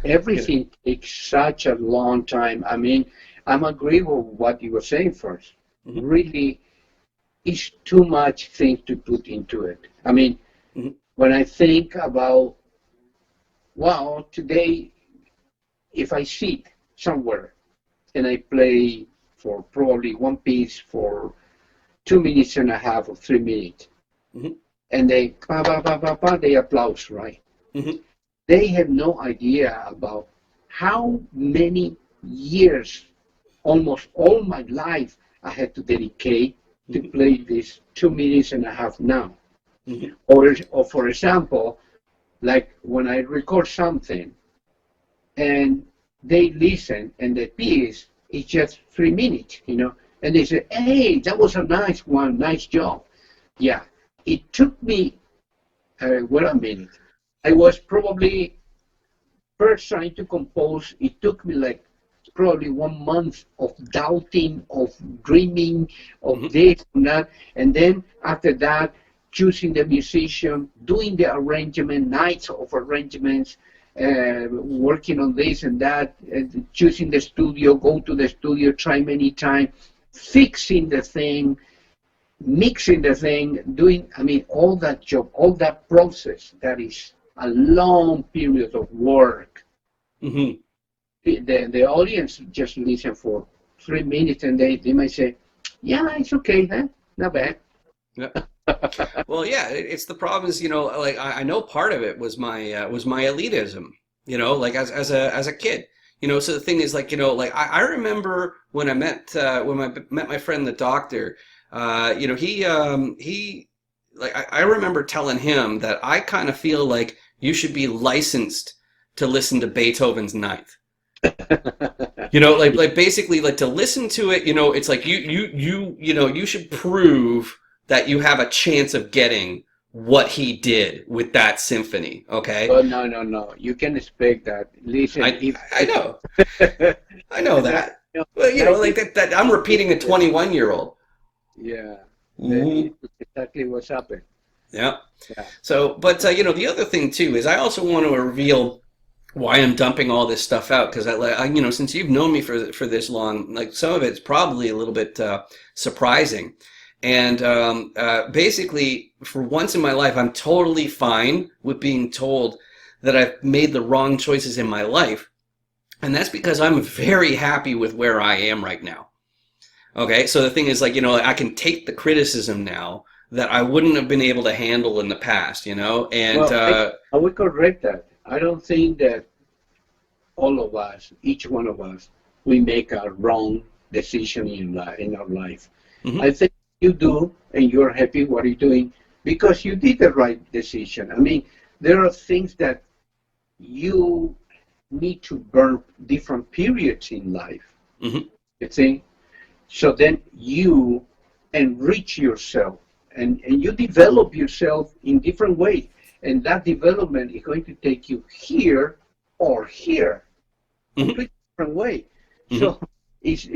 Everything takes such a long time. I'm agree with what you were saying first. Mhm. Really, it's too much things to put into it. Mhm. When I think about, wow, today, if I sit somewhere and I play for probably one piece for 2 minutes and a half or 3 minutes, Mhm. and they pa pa pa pa pa, they applause, right? Mhm. They have no idea about how many years, almost all my life, I had to dedicate to Mhm. play this 2 minutes and a half now. Mhm. Or for example, like when I record something and they listen and the piece it's just 3 minutes, and they say, hey, that was a nice one, nice job. Yeah, it took me, wait a minute, I was probably first trying to compose, it took me like probably 1 month of doubting, of dreaming, of this and that. And then after that, choosing the musician, doing the arrangement, nights of arrangements, working on this and that, choosing the studio, go to the studio, try many times, fixing the thing, mixing the thing, doing, all that job, all that process, that is a long period of work. Mm-hmm. The audience just listen for 3 minutes and they might say, yeah, it's okay, huh? Not bad. Yeah. Well, yeah, it's the problem is, like I know part of it was my elitism, like as a kid, so the thing is like, like I remember when I met my friend the doctor, he like I remember telling him that I kind of feel like you should be licensed to listen to Beethoven's Ninth. Like basically like to listen to it, it's like you should prove that you have a chance of getting what he did with that symphony, okay? Oh, no. You can expect that. Listen, I know. I know that. Well, like that I'm repeating a 21-year-old. Yeah. Mm-hmm. That's exactly what's happened. Yeah. Yeah. So, but the other thing too is I also want to reveal why I'm dumping all this stuff out because I since you've known me for this long, like some of it's probably a little bit surprising, and basically for once in my life I'm totally fine with being told that I've made the wrong choices in my life, and that's because I'm very happy with where I am right now. Okay, so the thing is like I can take the criticism now that I wouldn't have been able to handle in the past, and Well, I would correct that. I don't think that all of us, each one of us, we make a wrong decision in our life. Mm-hmm. I think you do, and you're happy what you're doing because you did the right decision. There are things that you need to burn different periods in life. Mm-hmm. You think? So then you enrich yourself and you develop yourself in different ways. And that development is going to take you here or here, completely different way. Mm-hmm. So it's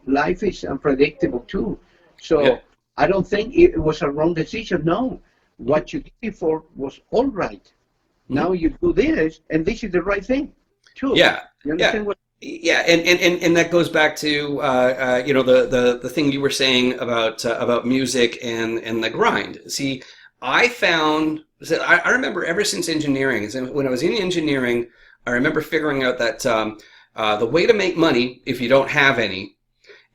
life is unpredictable too. So Yeah. I don't think it was a wrong decision. No, what you did before was all right. Mm-hmm. Now you do this, and this is the right thing too. Yeah. You understand what? Yeah, and that goes back to the thing you were saying about music and the grind. See, I remember ever since engineering, when I was in engineering, I remember figuring out that the way to make money, if you don't have any,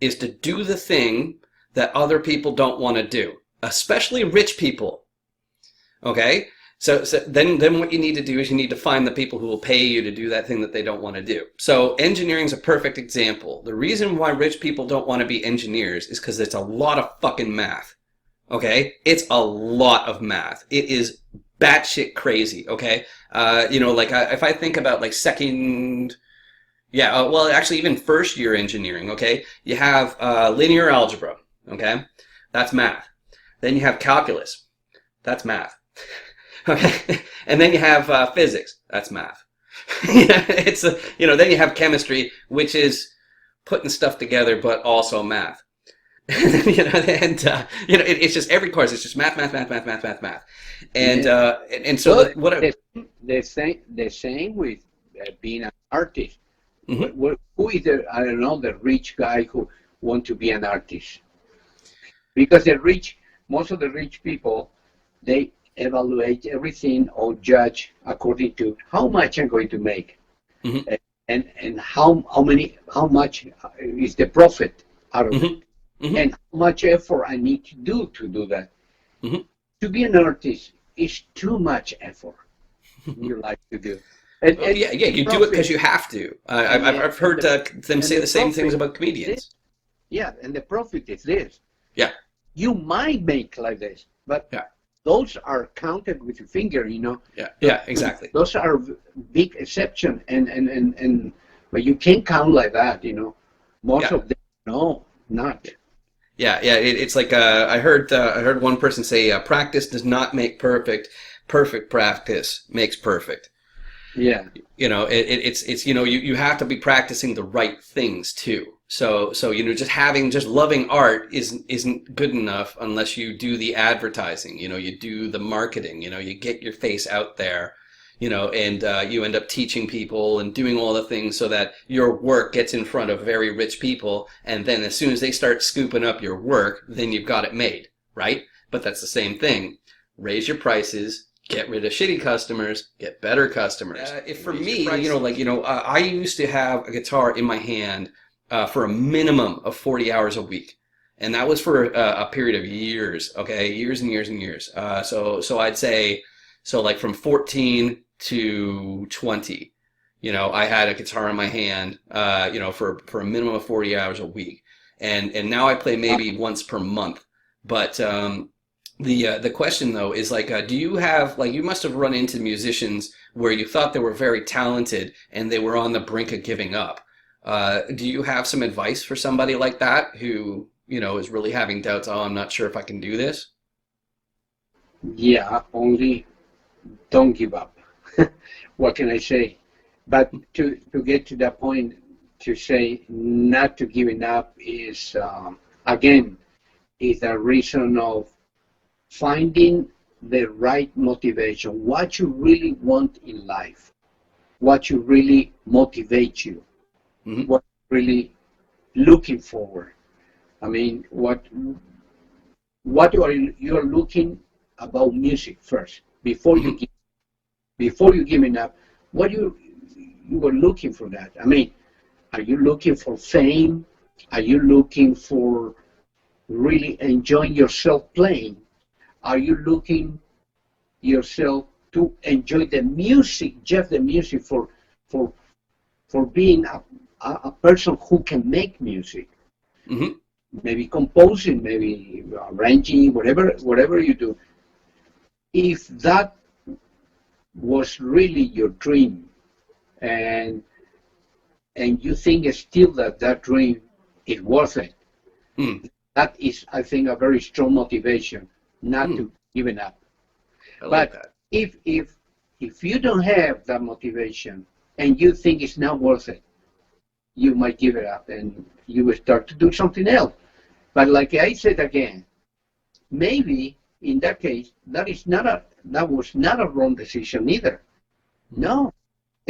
is to do the thing that other people don't want to do, especially rich people. Okay? So then what you need to do is you need to find the people who will pay you to do that thing that they don't want to do. So engineering is a perfect example. The reason why rich people don't want to be engineers is because it's a lot of fucking math. Okay? It's a lot of math. It is batshit crazy, okay? If I think about like actually even first year engineering, okay? You have linear algebra, okay? That's math. Then you have calculus. That's math. Okay, and then you have physics. That's math. Then you have chemistry, which is putting stuff together, but also math. It's just every course. It's just math. And so the same with being an artist. Mm-hmm. Who is the rich guy who want to be an artist? Because most of the rich people, they evaluate everything or judge according to how much I'm going to make, mm-hmm. and how much is the profit out of mm-hmm. it, mm-hmm. and how much effort I need to do that. Mm-hmm. To be an artist is too much effort you like to do. And you do it because you have to. I've heard them say the same things about comedians. Yeah, and the profit is this. Yeah. You might make like this, but yeah. Those are counted with your finger, Yeah, exactly. Those are big exception, and but you can't count like that, Most Yeah. of them, no, not. Yeah, yeah. It's like I heard one person say, "Practice does not make perfect. Perfect practice makes perfect." Yeah, You know, it's you know you have to be practicing the right things too. So you know just loving art isn't good enough unless you do the advertising. You know, you do the marketing. You know, you get your face out there. You know, and you end up teaching people and doing all the things so that your work gets in front of very rich people, and then as soon as they start scooping up your work, then you've got it made, right? But that's the same thing. Raise your prices, get rid of shitty customers, get better customers. If for me, you know, I used to have a guitar in my hand for a minimum of 40 hours a week. And that was for a period of years, okay? Years and years and years. So I'd say, so like from 14 to 20, you know, I had a guitar in my hand, you know, for a minimum of 40 hours a week. And now I play maybe once per month. But, the question though is like, do you have like you must have run into musicians where you thought they were very talented and they were on the brink of giving up. Do you have some advice for somebody like that who you know is really having doubts? Oh, I'm not sure if I can do this. yeah, only don't give up. What can I say? But to get to that point, to say not to giving up is, again, is a reason of finding the right motivation, what you really want in life, what you really motivate you, Hmm. what you're really looking for. I mean, what you are looking about music first before Hmm. you giving up. What you were looking for that? I mean, are you looking for fame? Are you looking for really enjoying yourself playing? Are you looking yourself to enjoy the music, just the music for for being a person who can make music, Hmm. maybe composing, maybe arranging, whatever you do. If that was really your dream, and you think still that that dream is worth it, Hmm. that is, I think, a very strong motivation not Hmm. to give it up. I like But that. if if you don't have that motivation and you think it's not worth it, you might give it up and you will start to do something else. But like I said again, maybe in that case that was not a wrong decision either. Hmm. No,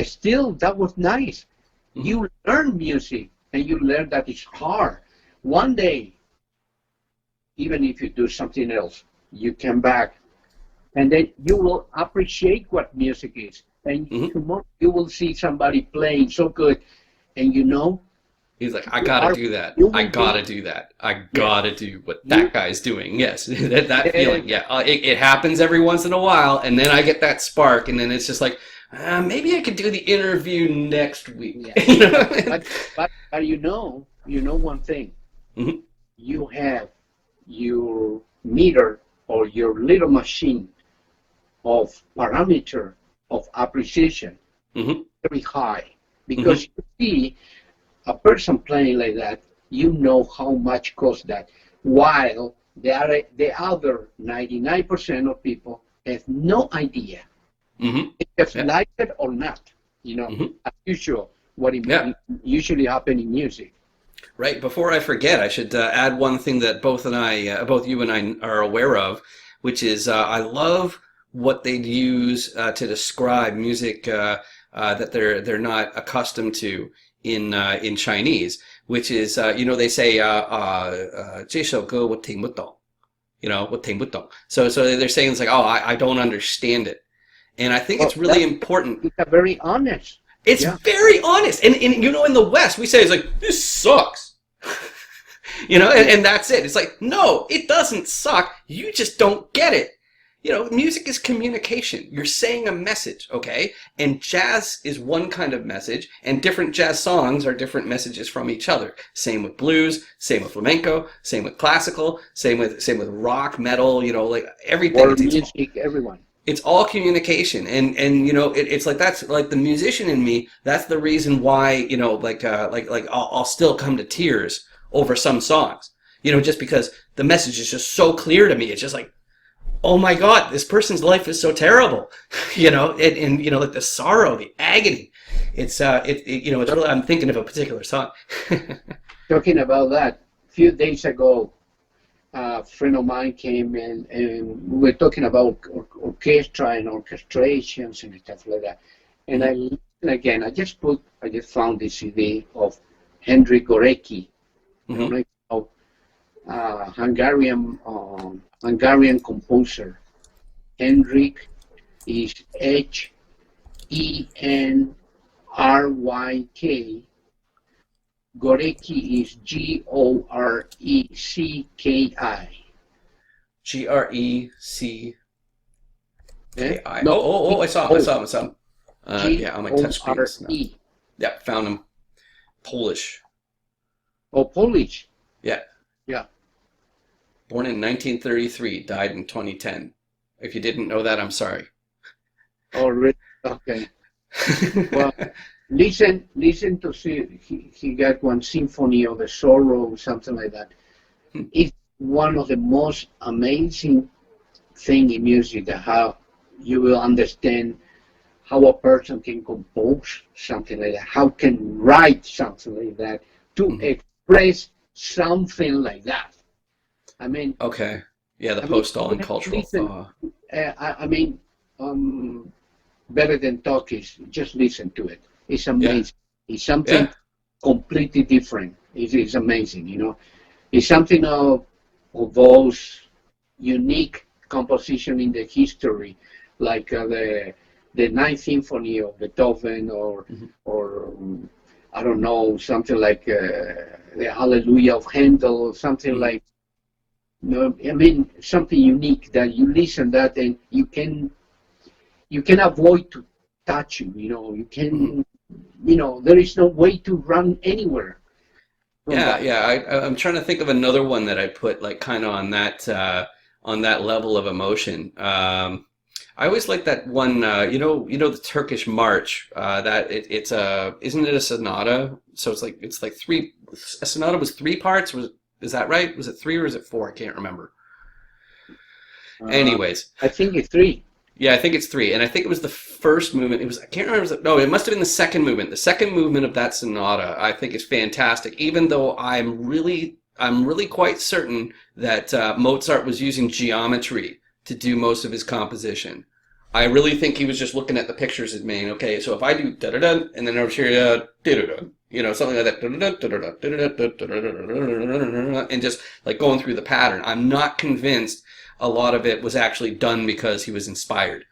still that was nice. Hmm. You learn music and you learn that it's hard. One day, even if you do something else, you come back and then you will appreciate what music is. And Hmm. tomorrow you will see somebody playing so good, and you know He's like, I you gotta are do that. you I will gotta be do that. I yes gotta do what you that guy's doing. Yes, that yes feeling. Yeah, it happens every once in a while, and then I get that spark, and then it's just like, maybe I could do the interview next week. yeah. You But know? you know one thing. Hmm. You have your meter or your little machine of parameter of appreciation Hmm. very high because Hmm. you see a person playing like that, you know how much costs that. While the other 99% of people have no idea Hmm. if Yeah. like it or not. Hmm. As usual, what Yeah. usually happen in music. Right. Before I forget, I should add one thing that both you and I are aware of, which is I love what they use to describe music that they're not accustomed to in Chinese, which is you know they say 这首歌我听不懂, you know 我听不懂. So they're saying it's like oh I don't understand it, and I think Well, it's really that important. is a very honest. It's Yeah. very honest, and you know in the West we say it's like this sucks. You know, Yeah. and that's it. It's like, no, it doesn't suck. You just don't get it. You know, music is communication. You're saying a message, okay? And jazz is one kind of message, and different jazz songs are different messages from each other. Same with blues, same with flamenco, same with classical, same with rock, metal, you know, like everything. World music, everyone. it's all communication, and you know, it's like, that's like the musician in me. That's the reason why, you know, like I'll still come to tears over some songs, you know, just because the message is just so clear to me. It's just like, oh my God, this person's life is so terrible, you know, and you know, like the sorrow, the agony. It's you know, it's really, I'm thinking of a particular song. Talking about that, a few days ago, a friend of mine came and we were talking about orchestra and orchestrations and stuff like that. And again, I just found this CD of Henryk Górecki. I don't know if you know, Hungarian composer. Henryk is Henryk. Górecki is Gorecki. Greckki. No, I saw him. Yeah, on my touch screens. Gore. Yeah, found him. Polish. Oh, Polish. Yeah. Yeah. Born in 1933, died in 2010. If you didn't know that, I'm sorry. Oh, really? Okay. Well, listen to see. He got one symphony of the sorrow, something like that. It's one of the most amazing thing in music, that how you will understand how a person can compose something like that, how can write something like that, to express something like that. I mean, okay, yeah, the post-Stalin cultural thaw. I mean, better than talk is just listen to it. It's amazing. Yeah. It's something completely different. It's amazing, you know. It's something of those unique composition in the history, like the Ninth Symphony of Beethoven, or I don't know, something like the Hallelujah of Handel, or something like. You know, I mean, something unique that you listen that and you can avoid to touch you. You know, you can. You know, there is no way to run anywhere. I'm trying to think of another one that I put like kind of on that level of emotion. I always like that one. You know the Turkish march. Isn't it a sonata? So it's like three. A sonata was 3 parts. Is that right? Was it 3 or is it 4? I can't remember. Anyways, I think it's 3. Yeah, I think it's 3, and I think it was the first movement. I can't remember. No, it must have been the second movement. The second movement of that sonata, I think, is fantastic. Even though I'm really quite certain that Mozart was using geometry to do most of his composition. I really think he was just looking at the pictures as being, okay, so if I do da da da, and then over here da da da, you know, something like that, and just like going through the pattern. I'm not convinced a lot of it was actually done because he was inspired,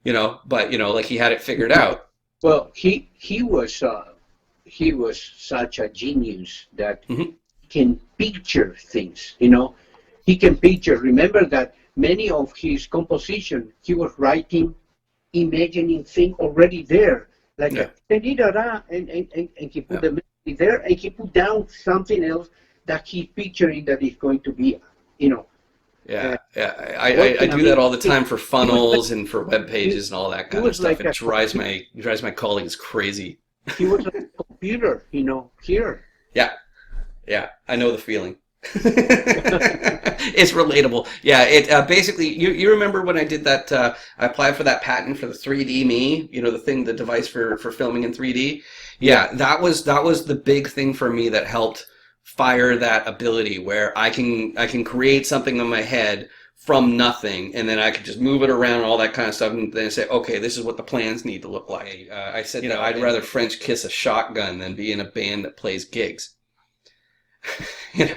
you know, but you know, like he had it figured out. Well, he was such a genius that he can picture things, you know. He can picture. Remember that many of his composition, he was writing, imagining things already there, like and he put the melody there, and he put down something else that he's picturing that is going to be, you know. I do that all the time for funnels and for web pages and all that kind of stuff. It drives my colleagues crazy. He was like a computer, you know, here. Yeah, I know the feeling. It's relatable. Yeah, it basically, you remember when I did that, I applied for that patent for the 3D Me, you know, the device for filming in 3D. Yeah, that was the big thing for me that helped fire that ability, where I can create something in my head from nothing, and then I could just move it around and all that kind of stuff, and then say, okay, this is what the plans need to look like. I said, you know, I'd rather French kiss a shotgun than be in a band that plays gigs. You know?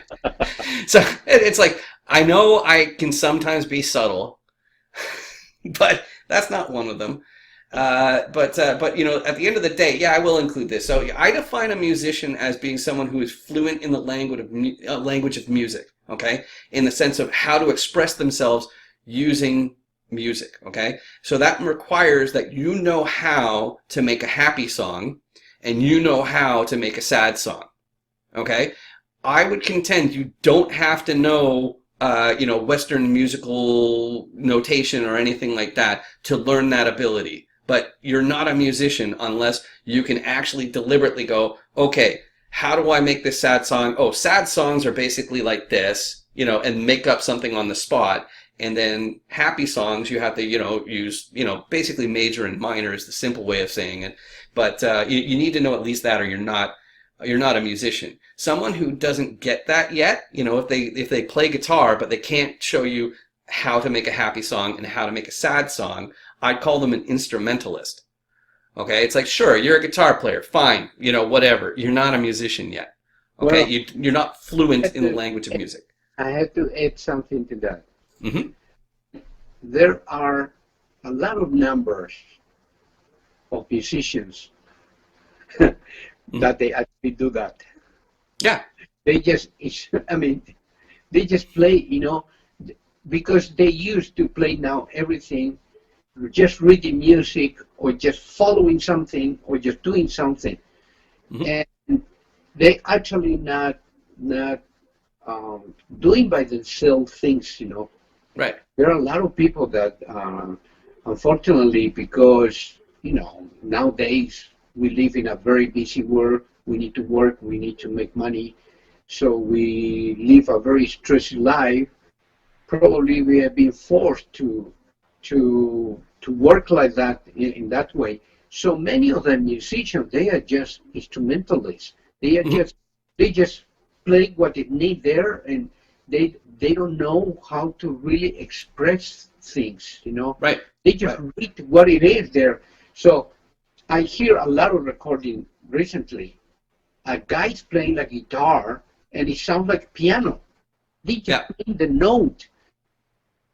So it's like, I know I can sometimes be subtle, but that's not one of them. But you know, at the end of the day, I will include this. So I define a musician as being someone who is fluent in the language of music. Okay, in the sense of how to express themselves using music. Okay, so that requires that you know how to make a happy song, and you know how to make a sad song. Okay, I would contend you don't have to know Western musical notation or anything like that to learn that ability. But you're not a musician unless you can actually deliberately go, okay, how do I make this sad song? Oh, sad songs are basically like this, and make up something on the spot. And then happy songs, you have to, use, basically major and minor is the simple way of saying it. But you need to know at least that, or you're not a musician. Someone who doesn't get that yet, if they play guitar but they can't show you how to make a happy song and how to make a sad song, I'd call them an instrumentalist. Okay, it's like, sure, you're a guitar player, fine, whatever. You're not a musician yet. Okay, Well, you're not fluent in the language of music. I have to add something to that. Hmm. There are a lot of numbers of musicians that they actually do that. Yeah. They just, they just play, because they used to play now everything, just reading music or just following something or just doing something. Hmm. And they actually not doing by themselves things, Right. There are a lot of people that, unfortunately, because, nowadays we live in a very busy world, we need to work, we need to make money, so we live a very stressful life. Probably we have been forced to work like that in that way. So many of the musicians, they are just instrumentalists. They are Hmm. they just play what they need there, and they don't know how to really express things. Right. They just Right. read what it is there. So I hear a lot of recording recently. A guy's playing the guitar and it sounds like piano. They just Yeah. play the note.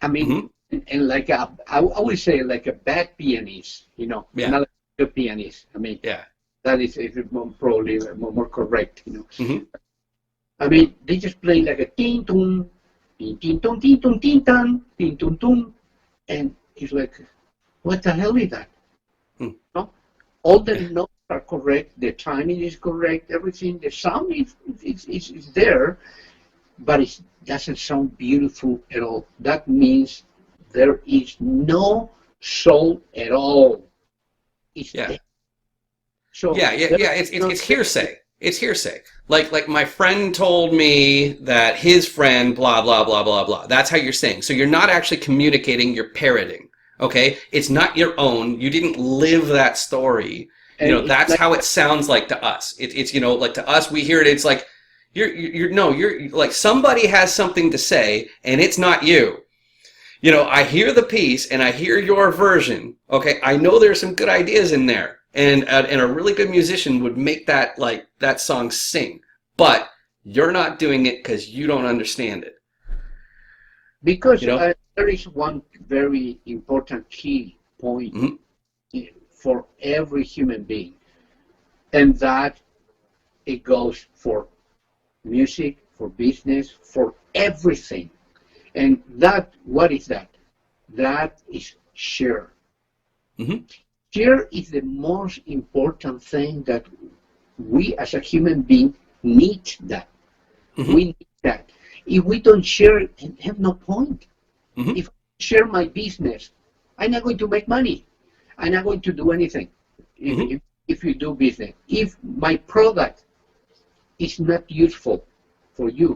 I mean, Hmm. and like I would say like a bad pianist, Yeah. not like a good pianist. I mean, Yeah. that is probably more correct. Hmm. I mean, they just play like a tin tun, tin tun, tin tun, tin tan, tin tun tun, and it's like, what the hell is that? Hmm. No? All the Yeah. notes are correct, the timing is correct, everything, the sound is there, but it doesn't sound beautiful at all. That means there is no soul at all. It's Yeah. there. So Yeah, yeah, there yeah. is It's no there. hearsay. It's hearsay. Like my friend told me that his friend blah blah blah blah blah. That's how you're saying. So you're not actually communicating. You're parroting. Okay, it's not your own. You didn't live that story. And it's That's like, how it sounds like to us. It's like to us we hear it. It's like you're no, you're like somebody has something to say and it's not you. I hear the piece and I hear your version. Okay, I know there's some good ideas in there, and a really good musician would make that song sing, but you're not doing it because you don't understand it. because You know? there is one very important key point Hmm. for every human being, and that it goes for music, for business, for everything. And that, what is that? That is share. Hmm. Share is the most important thing that we as a human being need that. We Hmm. need that. If we don't share, it have no point. Hmm. If I share my business, I'm not going to make money. I'm not going to do anything. If, Hmm. if, if you do business, if my product is not useful for you,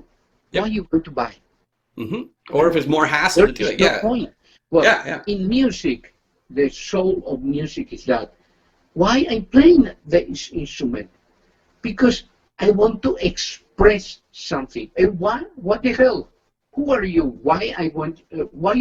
why are Yep. you going to buy? Hmm. Or if it's more hassle There to do is it, no yeah, point. Well, yeah, yeah. in music, the soul of music is that why I'm playing the instrument? Because I want to express something. And what the hell? Who are you? Why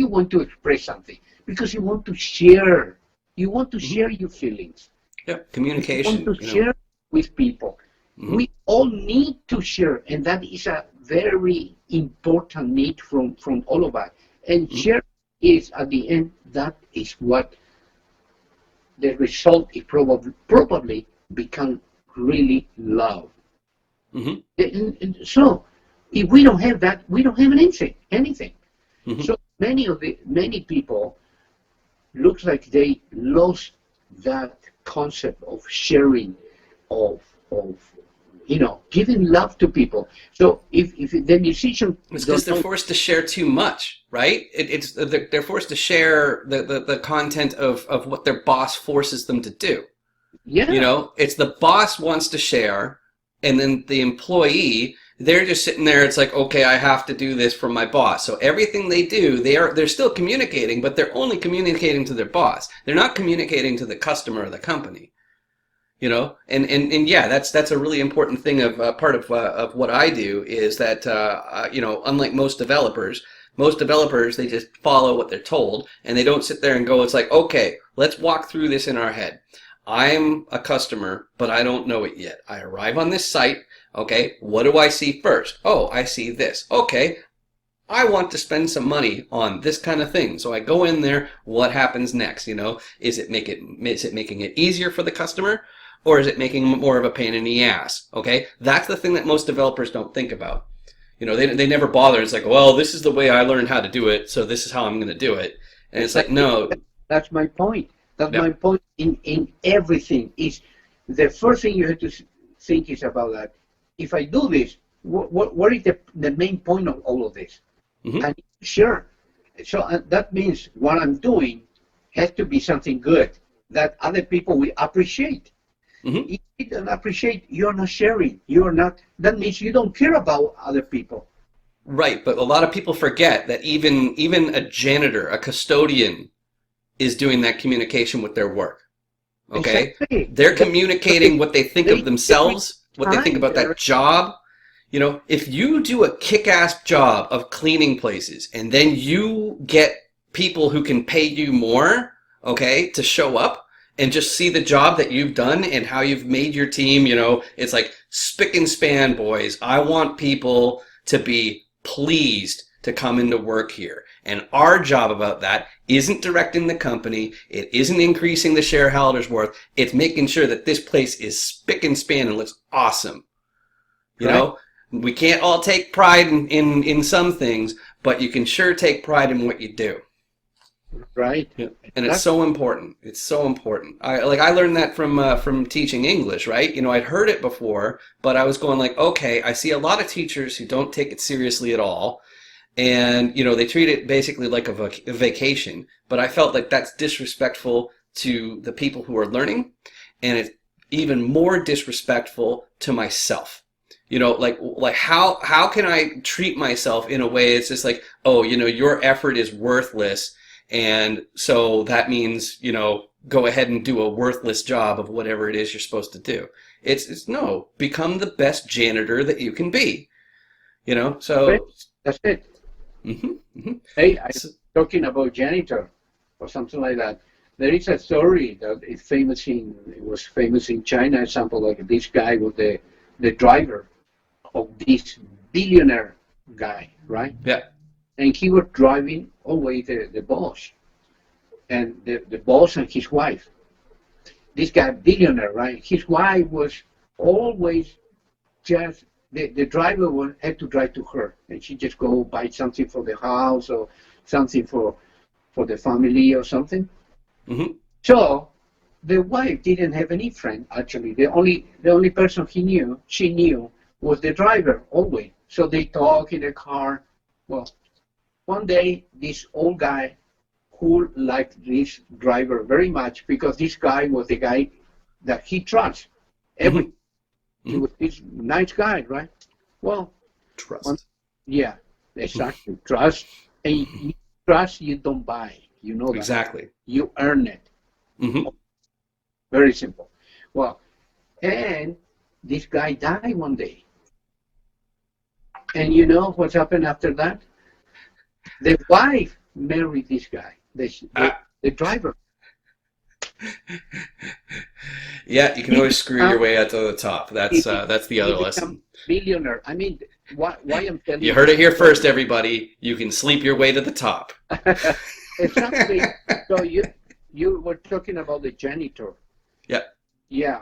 you want to express something? Because you want to share. You want to Hmm. share your feelings. Yep. You want Communication. to share with people. Hmm. We all need to share, and that is a very important need from all of us. And Hmm. share is at the end, that is what the result is probably become really love. Hmm. And so if we don't have that, we don't have anything. Hmm. So many people looks like they lost that concept of sharing, of giving love to people. So if the musician It's because don't they're know, forced to share too much, right? They're forced to share the content of what their boss forces them to do. yeah, It's the boss wants to share, and then the employee, they're just sitting there. It's like, okay, I have to do this for my boss. So everything they do, they're still communicating, but they're only communicating to their boss. They're not communicating to the customer or the company. And yeah, that's a really important thing of part of what I do is that unlike most developers they just follow what they're told, and they don't sit there and go, it's like, okay, let's walk through this in our head. I'm a customer, but I don't know it yet. I arrive on this site. Okay, what do I see first? Oh, I see this. Okay, I want to spend some money on this kind of thing. So I go in there. What happens next? Is it making it easier for the customer, or is it making it more of a pain in the ass? Okay, that's the thing that most developers don't think about. They never bother. It's like, well, this is the way I learned how to do it, so this is how I'm going to do it. And it's like, no. that's my point. That's Yeah. my point in everything. Is the first thing you have to think is about that. If I do this, what is the main point of all of this? Mhm. And sure, so that means what I'm doing has to be something good that other people will appreciate. Mhm. If you don't appreciate, you're not sharing. You're not. That means you don't care about other people. Right, but a lot of people forget that even a janitor, a custodian, is doing that communication with their work. Okay? Exactly. They're communicating what they think They of themselves, what they think time about that job. If you do a kick-ass job of cleaning places and then you get people who can pay you more, okay, to show up and just see the job that you've done and how you've made your team, it's like spick and span, boys. I want people to be pleased to come into work here. And our job about that isn't directing the company. It isn't increasing the shareholders' worth. It's making sure that this place is spick and span and looks awesome. Right. We can't all take pride in some things, but you can sure take pride in what you do. Right. Yeah. And it's so important. It's so important. I learned that from teaching English, right? I'd heard it before, but I was going like, okay, I see a lot of teachers who don't take it seriously at all. And, they treat it basically like a vacation. But I felt like that's disrespectful to the people who are learning. And it's even more disrespectful to myself. Like how can I treat myself in a way it's just like, oh, your effort is worthless. And so that means, go ahead and do a worthless job of whatever it is you're supposed to do. It's no, become the best janitor that you can be. So. That's it. Mhm, mhm. Hey, I'm So, talking about janitor or something like that. There is a story that it was famous in China. Example, like this guy was the driver of this billionaire guy, right? yeah. And he was driving always the boss, and the boss and his wife. This guy, billionaire, right? His wife was always just the driver had to drive to her, and she just go buy something for the house or something for the family or something. Hmm. So the wife didn't have any friend actually. The only person she knew was the driver always. So they talk in the car. Well, one day this old guy who liked this driver very much because this guy was the guy that he trusts. Hmm. He was this nice guy, right? Well, Trust. yeah, exactly. Trust, and you trust you don't buy. You know that. Exactly. You earn it. Hmm. Very simple. Well, and this guy died one day. And you know what happened after that? The wife married this guy, the driver. Yeah, you can He always screw your become, way out to the top. he, That's the he other become lesson. billionaire. I mean, why I'm telling You you heard it here this first, story. everybody. You can sleep your way to the top. Exactly. So you were talking about the janitor. Yeah. Yeah.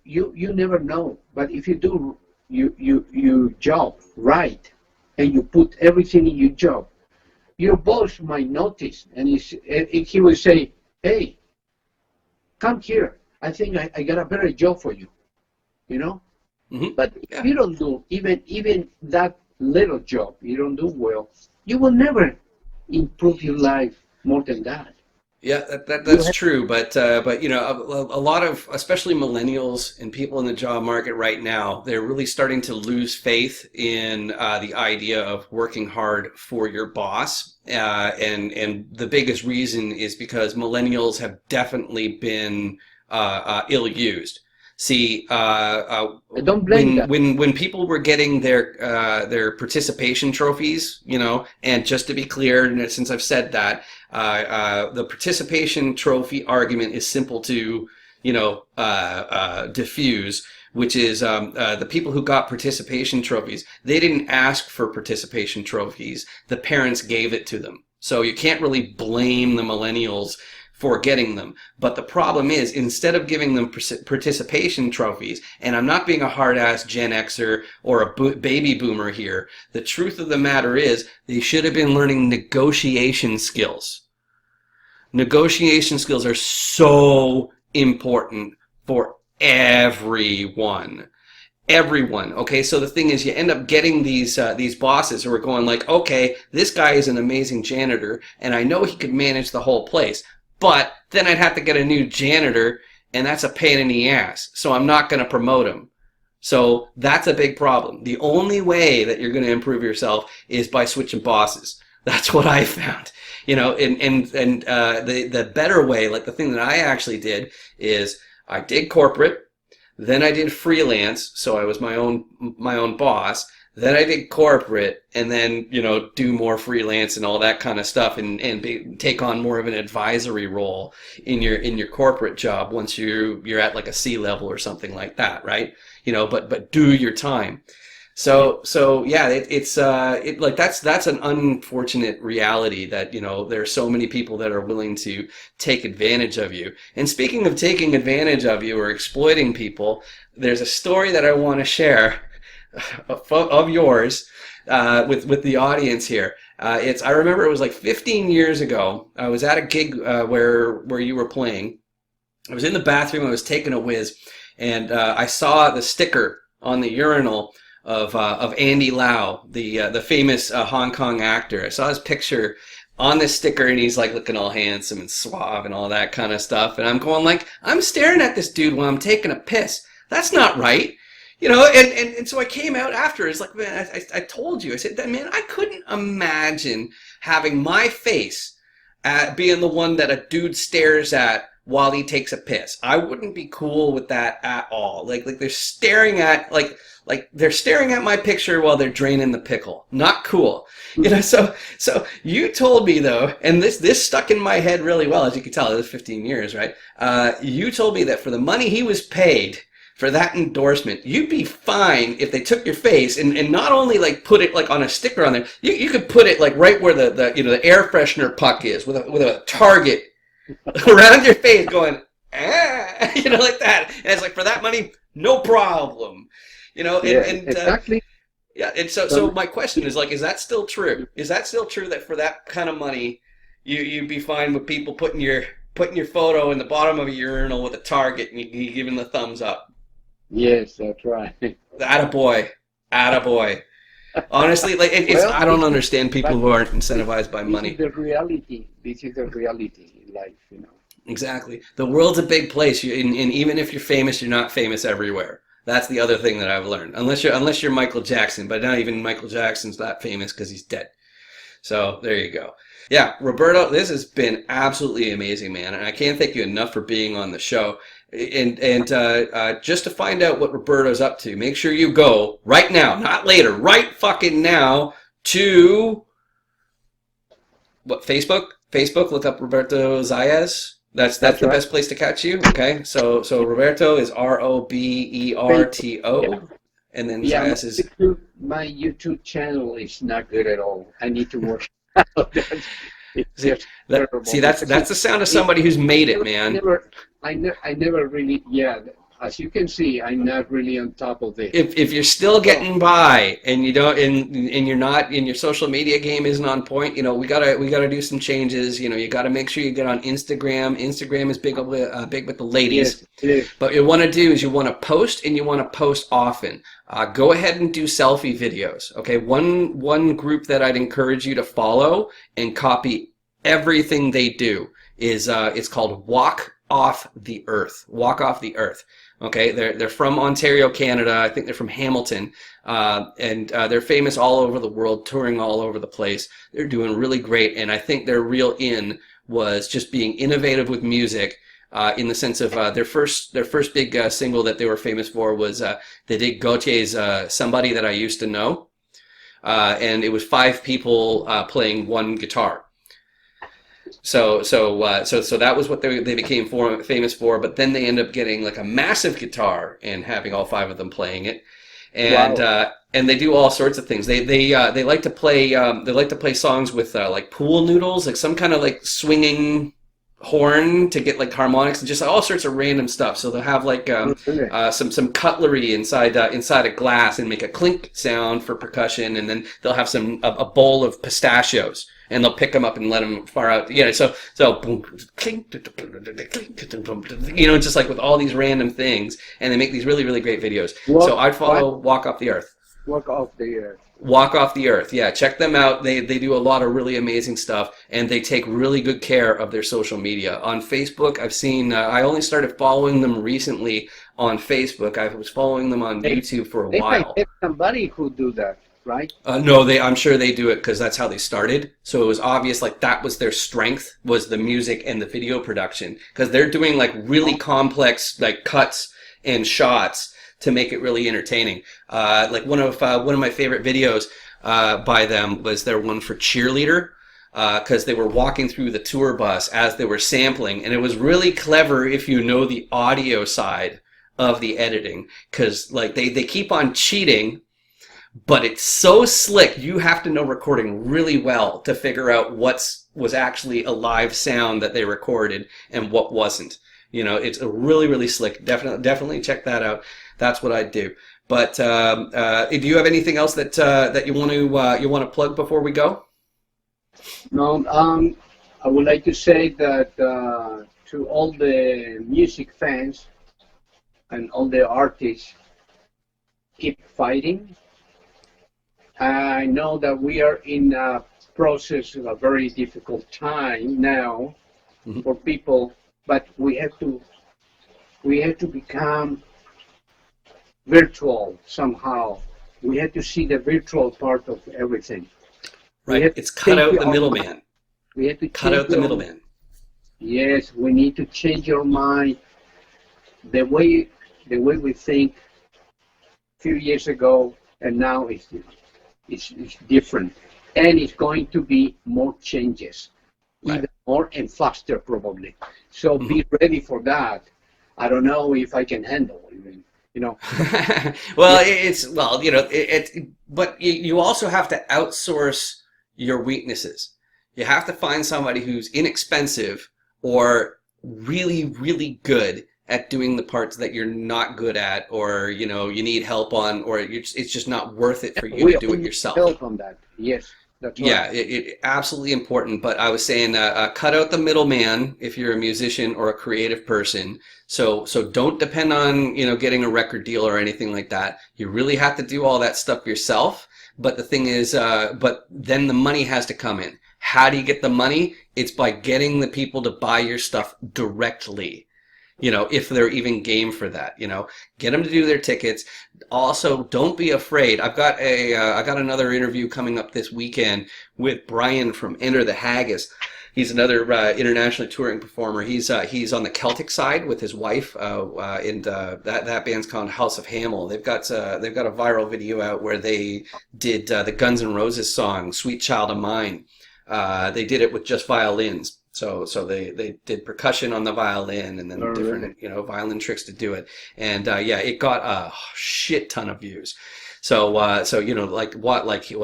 You never know, but if you do your job right, and you put everything in your job, your boss might notice, and he will say, "Hey, come here. I think I got a better job for you." You know, Hmm. But if Yeah. you don't do even that little job, you don't do well, you will never improve your life more than that. Yeah, You that's have true, but you know, a lot of especially millennials and people in the job market right now, they're really starting to lose faith in the idea of working hard for your boss, and the biggest reason is because millennials have definitely been ill used. See, I don't blame them. when people were getting their participation trophies, you know, and just to be clear, and since I've said that. The participation trophy argument is simple to, you know, diffuse, which is the people who got participation trophies, they didn't ask for participation trophies. The parents gave it to them. So you can't really blame the millennials for getting them. But the problem is, instead of giving them participation trophies, and I'm not being a hard-ass Gen Xer or a baby boomer here, the truth of the matter is they should have been learning negotiation skills. Negotiation skills are so important for everyone. Everyone. Okay, so the thing is, you end up getting these bosses who are going like, okay, this guy is an amazing janitor, and I know he could manage the whole place, but then I'd have to get a new janitor, and that's a pain in the ass. So I'm not going to promote him. So that's a big problem. The only way that you're going to improve yourself is by switching bosses. That's what I found. You know, the better way, like the thing that I actually did is I did corporate, then I did freelance, so I was my own boss. Then I did corporate, and then, you know, do more freelance and all that kind of stuff, and take on more of an advisory role in your corporate job once you're at like a C level or something like that, right? You know, but do your time. So yeah, it's like that's an unfortunate reality that, you know, there are so many people that are willing to take advantage of you. And speaking of taking advantage of you or exploiting people, there's a story that I want to share of yours with the audience here. I remember it was like 15 years ago. I was at a gig where you were playing. I was in the bathroom. I was taking a whiz, and I saw the sticker on the urinal of Andy Lau, the famous Hong Kong actor. I saw his picture on this sticker, and he's like looking all handsome and suave and all that kind of stuff. And I'm going like, I'm staring at this dude while I'm taking a piss. That's not right. You know, and so I came out after. It's like, man, I told you. I said, man, I couldn't imagine having my face being the one that a dude stares at while he takes a piss. I wouldn't be cool with that at all. Like they're staring at they're staring at my picture while they're draining the pickle. Not cool. You know, so you told me though, and this stuck in my head really well, as you can tell, it was 15 years, right? You told me that for the money he was paid for that endorsement, you'd be fine if they took your face and not only like put it like on a sticker on there, you could put it like right where the you know, the air freshener puck is with a target around your face going, ah, you know, like that. And it's like, for that money, no problem. You know, and exactly. yeah, and so my question is like, is that still true? Is that still true that for that kind of money, you'd be fine with people putting your photo in the bottom of a urinal with a target and you giving the thumbs up? Yes, that's right. Attaboy. Attaboy. Honestly, like Well, I don't understand people but who aren't incentivized by this money. is the reality. This is the reality in life, you know. Exactly. The world's a big place, and even if you're famous, you're not famous everywhere. That's the other thing that I've learned. Unless you're Michael Jackson, but not even Michael Jackson's that famous because he's dead. So there you go. Yeah, Roberto, this has been absolutely amazing, man, and I can't thank you enough for being on the show. And just to find out what Roberto's up to, make sure you go right now, not later, right fucking now to what, Facebook? Facebook, look up Roberto Zayas. That's the right. best place to catch you. Okay, so Roberto is Roberto, Yeah. and then Yeah, Zayas is. my YouTube channel is not good at all. I need to work out that. It's just terrible. See, that's the sound of somebody who's made it, man. I never really, yeah, as you can see, I'm not really on top of this. If you're still getting by and you don't and you're not in your social media game isn't on point, we gotta do some changes. You gotta make sure you get on Instagram. Instagram is big with the ladies. Yes, it is. But what you want to do is you want to post, and you want to post often. Go ahead and do selfie videos. Okay, one group that I'd encourage you to follow and copy everything they do is it's called Walk Off the Earth. Walk Off the Earth. Okay, they're from Ontario, Canada. I think they're from Hamilton, and they're famous all over the world, touring all over the place. They're doing really great, and I think their real in was just being innovative with music. In the sense of their first big single that they were famous for was they did Gautier's "Somebody That I Used to Know," and it was 5 people playing one guitar. So that was what they became famous for. But then they end up getting like a massive guitar and having all 5 of them playing it, and Wow. and they do all sorts of things. They like to play songs with like pool noodles, like some kind of like swinging horn to get like harmonics and just all sorts of random stuff. So they'll have like Really? some cutlery inside a glass and make a clink sound for percussion, and then they'll have a bowl of pistachios, and they'll pick them up and let them far out. So boom, clink, just like with all these random things, and they make these really really great videos. So I'd follow Walk Off the Earth. Walk Off the Earth. Walk Off the Earth. Yeah, check them out. They do a lot of really amazing stuff, and they take really good care of their social media. On Facebook, I've seen, I only started following them recently on Facebook. I was following them on YouTube for a They might while. have somebody who do that, right? No, I'm sure they do it because that's how they started. So it was obvious like that was their strength, was the music and the video production, because they're doing like really complex like cuts and shots to make it really entertaining. Like one of my favorite videos by them was their one for Cheerleader, because they were walking through the tour bus as they were sampling, and it was really clever if you know the audio side of the editing, because like they keep on cheating, but it's so slick. You have to know recording really well to figure out was actually a live sound that they recorded and what wasn't. It's a really really slick. Definitely check that out. That's what I'd do. But do you have anything else that you want to plug before we go? No, I would like to say that to all the music fans and all the artists, keep fighting. I know that we are in a process of a very difficult time now for people, but we have to become virtual somehow. We have to see the virtual part of everything. Right. It's cut out the middleman. We have to cut out the middleman. Yes, we need to change our mind. The way we think a few years ago and now it's different, and it's going to be more changes, even more and faster probably. So be ready for that. I don't know if I can handle it. Well, but you also have to outsource your weaknesses. You have to find somebody who's inexpensive or really, really good at doing the parts that you're not good at, or you need help on, or it's just not worth it for you to do it yourself. Help on that. Yes. That's right. Yeah, it absolutely important. But I was saying, cut out the middleman if you're a musician or a creative person. So don't depend on getting a record deal or anything like that. You really have to do all that stuff yourself. But the thing is, but then the money has to come in. How do you get the money? It's by getting the people to buy your stuff directly. If they're even game for that, get them to do their tickets. Also, don't be afraid. I got another interview coming up this weekend with Brian from Enter the Haggis. He's another internationally touring performer. He's on the Celtic side with his wife, and that band's called House of Hamel. They've got a viral video out where they did the Guns N' Roses song "Sweet Child of Mine." They did it with just violins. So they did percussion on the violin and then different violin tricks to do it, and it got a shit ton of views. So what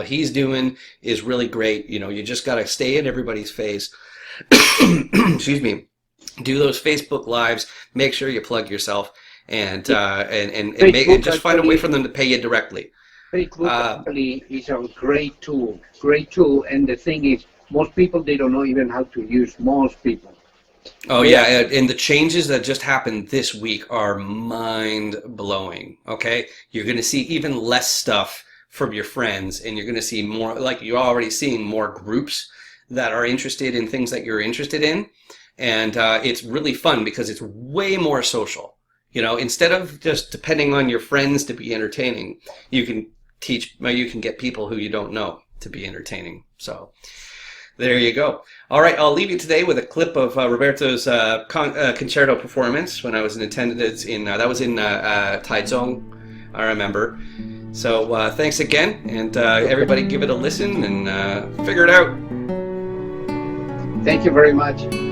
he's doing is really great. You just gotta stay in everybody's face. Excuse me. Do those Facebook lives. Make sure you plug yourself, Facebook just find a way actually, for them to pay you directly. Facebook Uh, actually is a great tool. And the thing is, most people they don't know even how to use. Most people. Oh They yeah, are, and the changes that just happened this week are mind blowing. Okay, you're going to see even less stuff from your friends, and you're going to see more, like you're already seeing more groups that are interested in things that you're interested in, and it's really fun because it's way more social. You know, instead of just depending on your friends to be entertaining, you can you can get people who you don't know to be entertaining. So. There you go. All right, I'll leave you today with a clip of Roberto's concerto performance when I was in attendance in that was in Taichung, I remember. So thanks again, and everybody give it a listen and figure it out. thank you very much.